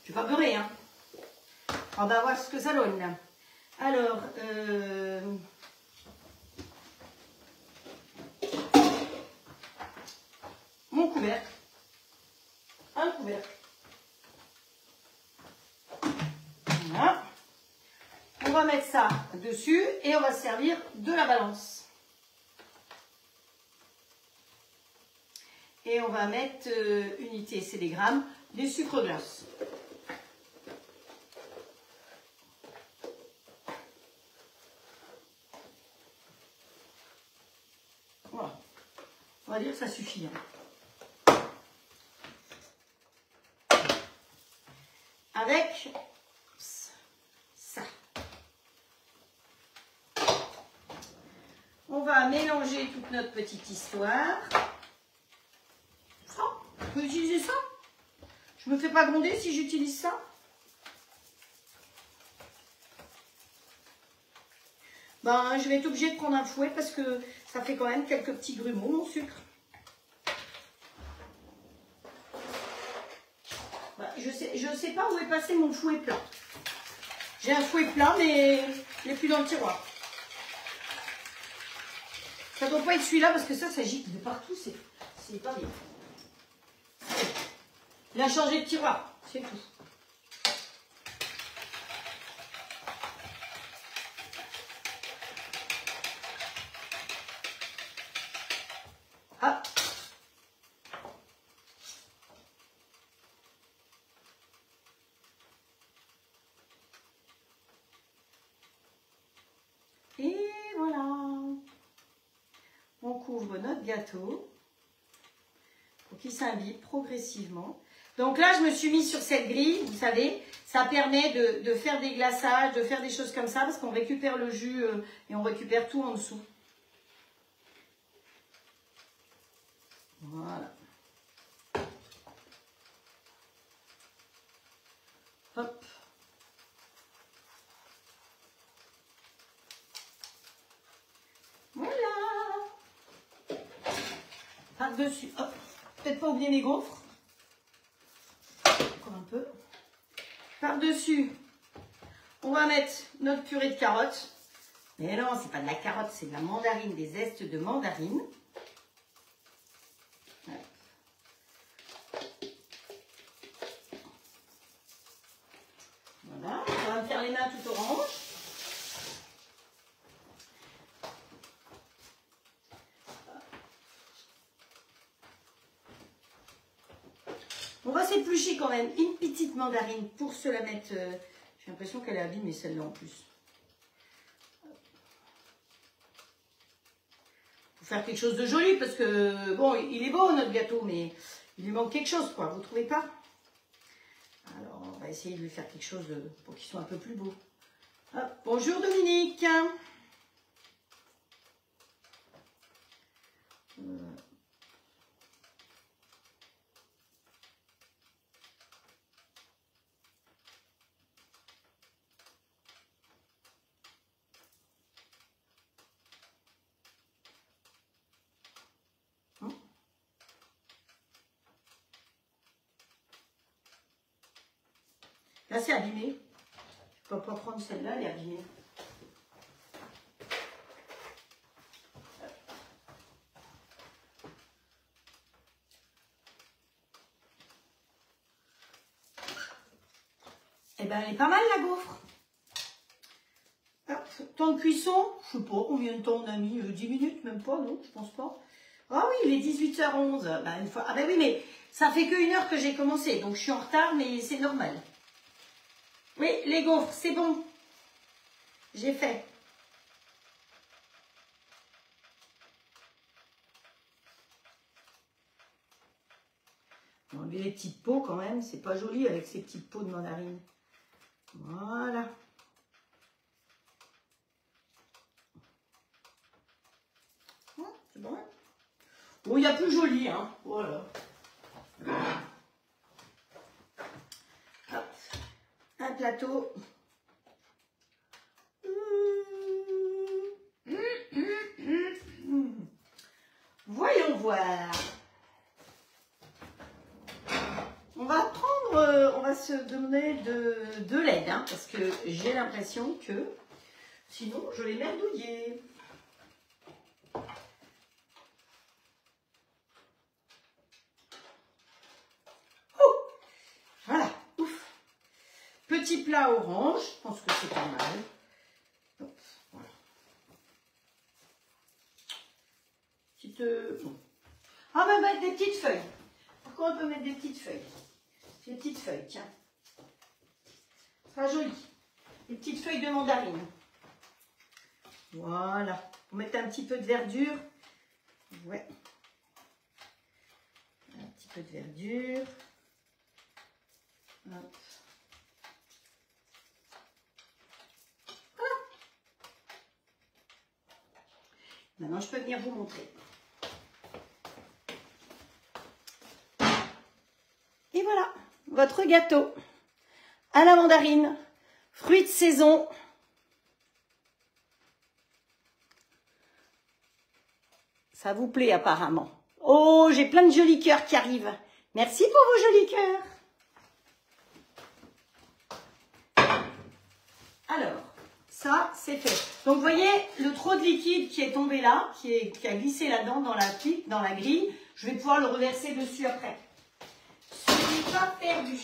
Tu vas beurrer, hein. On va voir ce que ça donne, là. Alors, mon couvercle. Un couvercle. Voilà. On va mettre ça dessus et on va servir de la balance. Et on va mettre unité, c'est des grammes, des sucres glace. Voilà. On va dire que ça suffit. Hein. Avec ça. On va mélanger toute notre petite histoire. Ça, on peut utiliser ça. Je me fais pas gronder si j'utilise ça. Ben, je vais être obligée de prendre un fouet parce que ça fait quand même quelques petits grumeaux, mon sucre. Ben, je sais pas où est passé mon fouet plat. J'ai un fouet plat, mais il n'est plus dans le tiroir. Ça ne doit pas être celui-là parce que ça gicle de partout. C'est pas bien. Il a changé de tiroir, c'est tout. Ah. Et voilà. On couvre notre gâteau pour qu'il s'imbibe progressivement. Donc là, je me suis mise sur cette grille, vous savez, ça permet de faire des glaçages, de faire des choses comme ça, parce qu'on récupère le jus et on récupère tout en dessous. Voilà. Hop. Voilà. Par-dessus, hop. Peut-être pas oublier mes gaufres. Encore un peu. Par-dessus, on va mettre notre purée de carottes. Mais non, c'est pas de la carotte, c'est de la mandarine, des zestes de mandarine. Voilà, on va me faire les mains tout orange. On va s'éplucher quand même une petite mandarine pour se la mettre. J'ai l'impression qu'elle est abîmée celle-là en plus. Pour faire quelque chose de joli parce que bon, il est beau notre gâteau, mais il lui manque quelque chose, quoi. Vous trouvez pas? Alors on va essayer de lui faire quelque chose pour qu'il soit un peu plus beau. Hop. Bonjour Dominique. Là, c'est abîmé. Je ne peux pas prendre celle-là, elle est abîmée. Eh bien, elle est pas mal, la gaufre. Hop, temps de cuisson, je ne sais pas combien de temps on a mis, 10 minutes, même pas, non, je pense pas. Ah oui, il est 18h11. Ben, une fois... Ah ben oui, mais ça fait que 1 heure que j'ai commencé, donc je suis en retard, mais c'est normal. Oui, les gaufres, c'est bon. J'ai fait. On va enlever les petites peaux quand même, c'est pas joli avec ces petites peaux de mandarine. Voilà. C'est bon. Bon, il y a plus joli, hein. Voilà. Hop. Un plateau. Voyons voir. On va prendre, on va se donner de l'aide, hein, parce que j'ai l'impression que sinon je vais merdouiller. Oh, voilà, ouf. Petit plat orange, je pense que c'est pas mal. Hop, voilà. Petite, bon. On va mettre des petites feuilles. Pourquoi on peut mettre des petites feuilles? Des petites feuilles, tiens. Ça sera joli. Des petites feuilles de mandarine. Voilà. Pour mettre un petit peu de verdure. Ouais. Un petit peu de verdure. Hop. Maintenant, je peux venir vous montrer. Et voilà, votre gâteau à la mandarine, fruits de saison. Ça vous plaît apparemment. Oh, j'ai plein de jolis cœurs qui arrivent. Merci pour vos jolis cœurs. Alors, ça, c'est fait. Donc, vous voyez, le trop de liquide qui est tombé là, qui a glissé là-dedans, dans la grille, je vais pouvoir le reverser dessus après. Ce n'est pas perdu.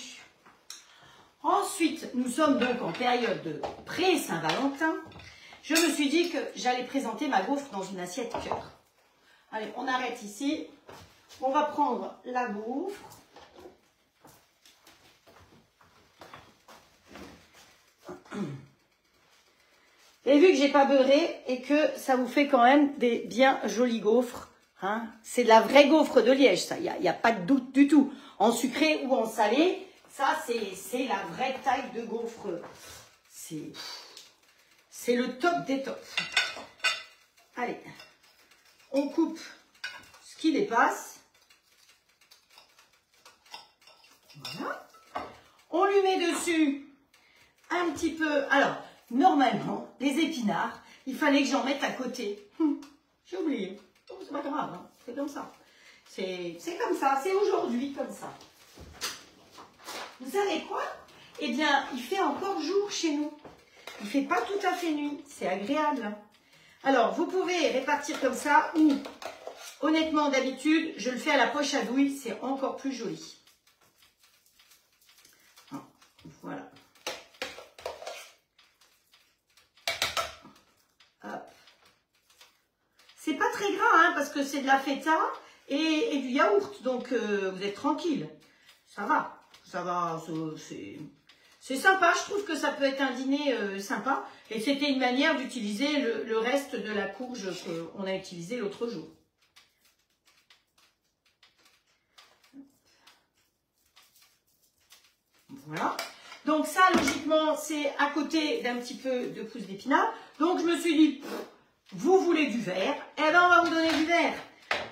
Ensuite, nous sommes donc en période de pré-Saint-Valentin. Je me suis dit que j'allais présenter ma gaufre dans une assiette cœur. Allez, on arrête ici. On va prendre la gaufre. Et vu que j'ai pas beurré et que ça vous fait quand même des bien jolies gaufres, hein, c'est de la vraie gaufre de Liège, ça, il n'y a pas de doute du tout. En sucré ou en salé, ça c'est la vraie taille de gaufre. C'est le top des tops. Allez, on coupe ce qui dépasse. Voilà. On lui met dessus un petit peu. Alors, normalement, les épinards, il fallait que j'en mette à côté. J'ai oublié. Oh, c'est pas grave, hein. C'est comme ça. C'est comme ça, c'est aujourd'hui comme ça. Vous savez quoi? Eh bien, il fait encore jour chez nous. Il ne fait pas tout à fait nuit. C'est agréable. Alors, vous pouvez répartir comme ça ou, honnêtement, d'habitude, je le fais à la poche à douille. C'est encore plus joli. Voilà. C'est pas très gras, hein, parce que c'est de la feta et du yaourt. Donc, vous êtes tranquille. Ça va. Ça va. C'est sympa. Je trouve que ça peut être un dîner sympa. Et c'était une manière d'utiliser le reste de la courge qu'on a utilisé l'autre jour. Voilà. Donc ça, logiquement, c'est à côté d'un petit peu de pousses d'épinards. Donc je me suis dit, vous voulez du vert, eh bien on va vous donner du vert.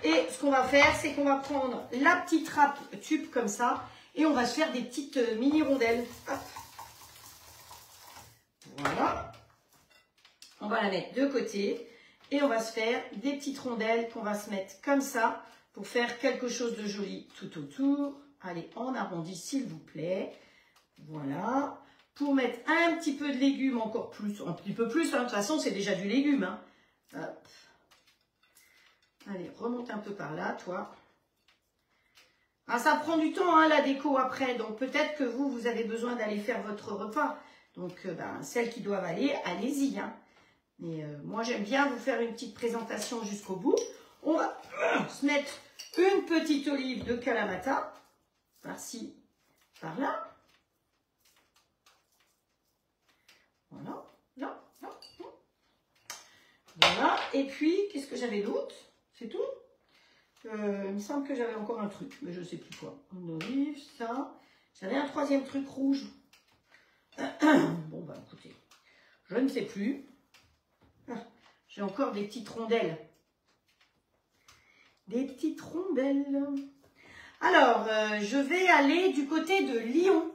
Et ce qu'on va faire, c'est qu'on va prendre la petite râpe tube comme ça, et on va se faire des petites mini rondelles. Hop. Voilà. On va la mettre de côté, et on va se faire des petites rondelles qu'on va se mettre comme ça, pour faire quelque chose de joli tout autour. Allez, on arrondit s'il vous plaît. Voilà, pour mettre un petit peu de légumes encore plus, un petit peu plus, hein. De toute façon c'est déjà du légume. Hein. Hop. Allez, remonte un peu par là, toi. Ah, ça prend du temps, hein, la déco après, donc peut-être que vous avez besoin d'aller faire votre repas. Donc, celles qui doivent aller, allez-y. Hein. Mais moi, j'aime bien vous faire une petite présentation jusqu'au bout. On va se mettre une petite olive de Kalamata, par-ci, par-là. Voilà, là, là, là. Voilà, et puis, qu'est-ce que j'avais d'autre? C'est tout? Il me semble que j'avais encore un truc, mais je ne sais plus quoi. Une olive, ça. J'avais un troisième truc rouge. Bon, bah écoutez, je ne sais plus. J'ai encore des petites rondelles. Des petites rondelles. Alors, je vais aller du côté de Lyon.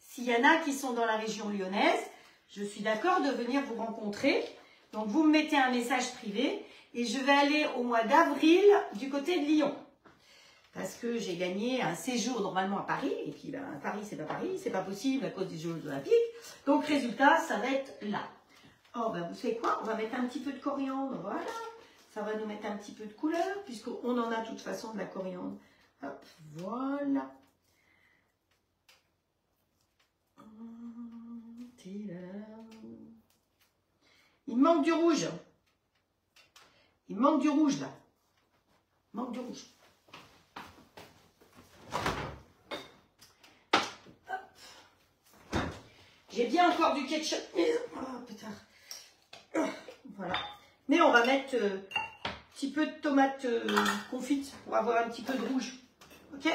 S'il y en a qui sont dans la région lyonnaise, je suis d'accord de venir vous rencontrer. Donc, vous me mettez un message privé et je vais aller au mois d'avril du côté de Lyon. Parce que j'ai gagné un séjour normalement à Paris. Et puis, Paris, c'est pas possible à cause des Jeux Olympiques. Donc, résultat, ça va être là. Oh, vous savez quoi? On va mettre un petit peu de coriandre. Voilà. Ça va nous mettre un petit peu de couleur puisqu'on en a de toute façon de la coriandre. Hop, voilà. Il manque du rouge. Il manque du rouge là. Il manque du rouge. J'ai bien encore du ketchup. Oh putain. Voilà. Mais on va mettre un petit peu de tomate confite pour avoir un petit peu de rouge. Ok?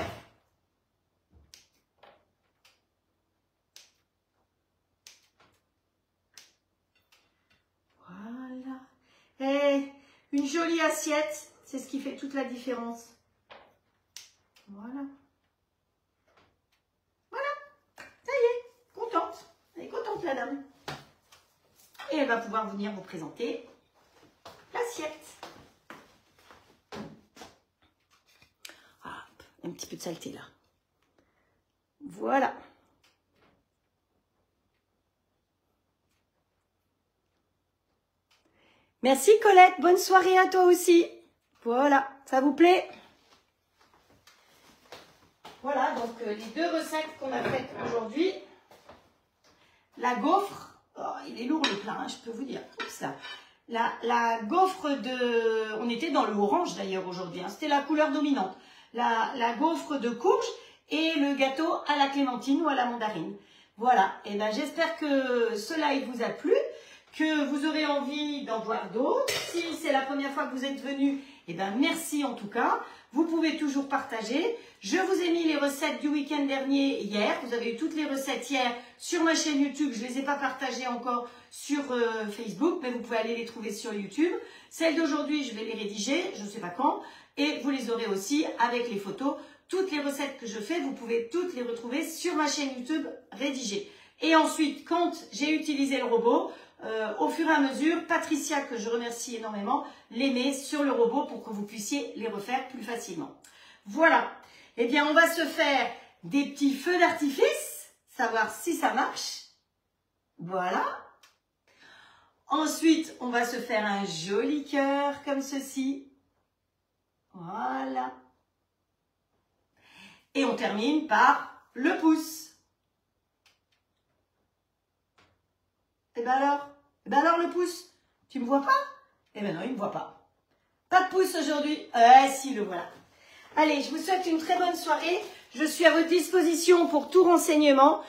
Voilà. Et Une jolie assiette, c'est ce qui fait toute la différence. Voilà. Voilà. Ça y est, contente. Elle est contente, la dame. Et elle va pouvoir venir vous présenter l'assiette. Ah, un petit peu de saleté là. Voilà. Merci Colette, bonne soirée à toi aussi. Voilà, ça vous plaît? Voilà, donc les deux recettes qu'on a faites aujourd'hui. La gaufre, oh, il est lourd le plat, hein, je peux vous dire. Ça. La gaufre de... On était dans le orange d'ailleurs aujourd'hui, hein, c'était la couleur dominante. La gaufre de courge et le gâteau à la clémentine ou à la mandarine. Voilà, et ben j'espère que cela il vous a plu, que vous aurez envie d'en voir d'autres. Si c'est la première fois que vous êtes venu, et ben merci en tout cas. Vous pouvez toujours partager. Je vous ai mis les recettes du week-end dernier hier. Vous avez eu toutes les recettes hier sur ma chaîne YouTube. Je ne les ai pas partagées encore sur Facebook, mais vous pouvez aller les trouver sur YouTube. Celles d'aujourd'hui, je vais les rédiger, je ne sais pas quand. Et vous les aurez aussi avec les photos. Toutes les recettes que je fais, vous pouvez toutes les retrouver sur ma chaîne YouTube rédigée. Et ensuite, quand j'ai utilisé le robot, au fur et à mesure, Patricia, que je remercie énormément, les met sur le robot pour que vous puissiez les refaire plus facilement. Voilà. Eh bien, on va se faire des petits feux d'artifice, savoir si ça marche. Voilà. Ensuite, on va se faire un joli cœur comme ceci. Voilà. Et on termine par le pouce. Et ben alors le pouce, tu me vois pas? Eh ben non, il me voit pas. Pas de pouce aujourd'hui. Si, le voilà. Allez, je vous souhaite une très bonne soirée. Je suis à votre disposition pour tout renseignement.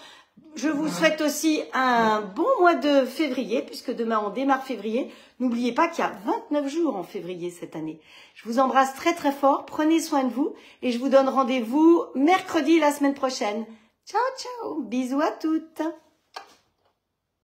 Je vous souhaite aussi un bon mois de février, puisque demain on démarre février. N'oubliez pas qu'il y a 29 jours en février cette année. Je vous embrasse très très fort. Prenez soin de vous et je vous donne rendez-vous mercredi la semaine prochaine. Ciao, ciao. Bisous à toutes.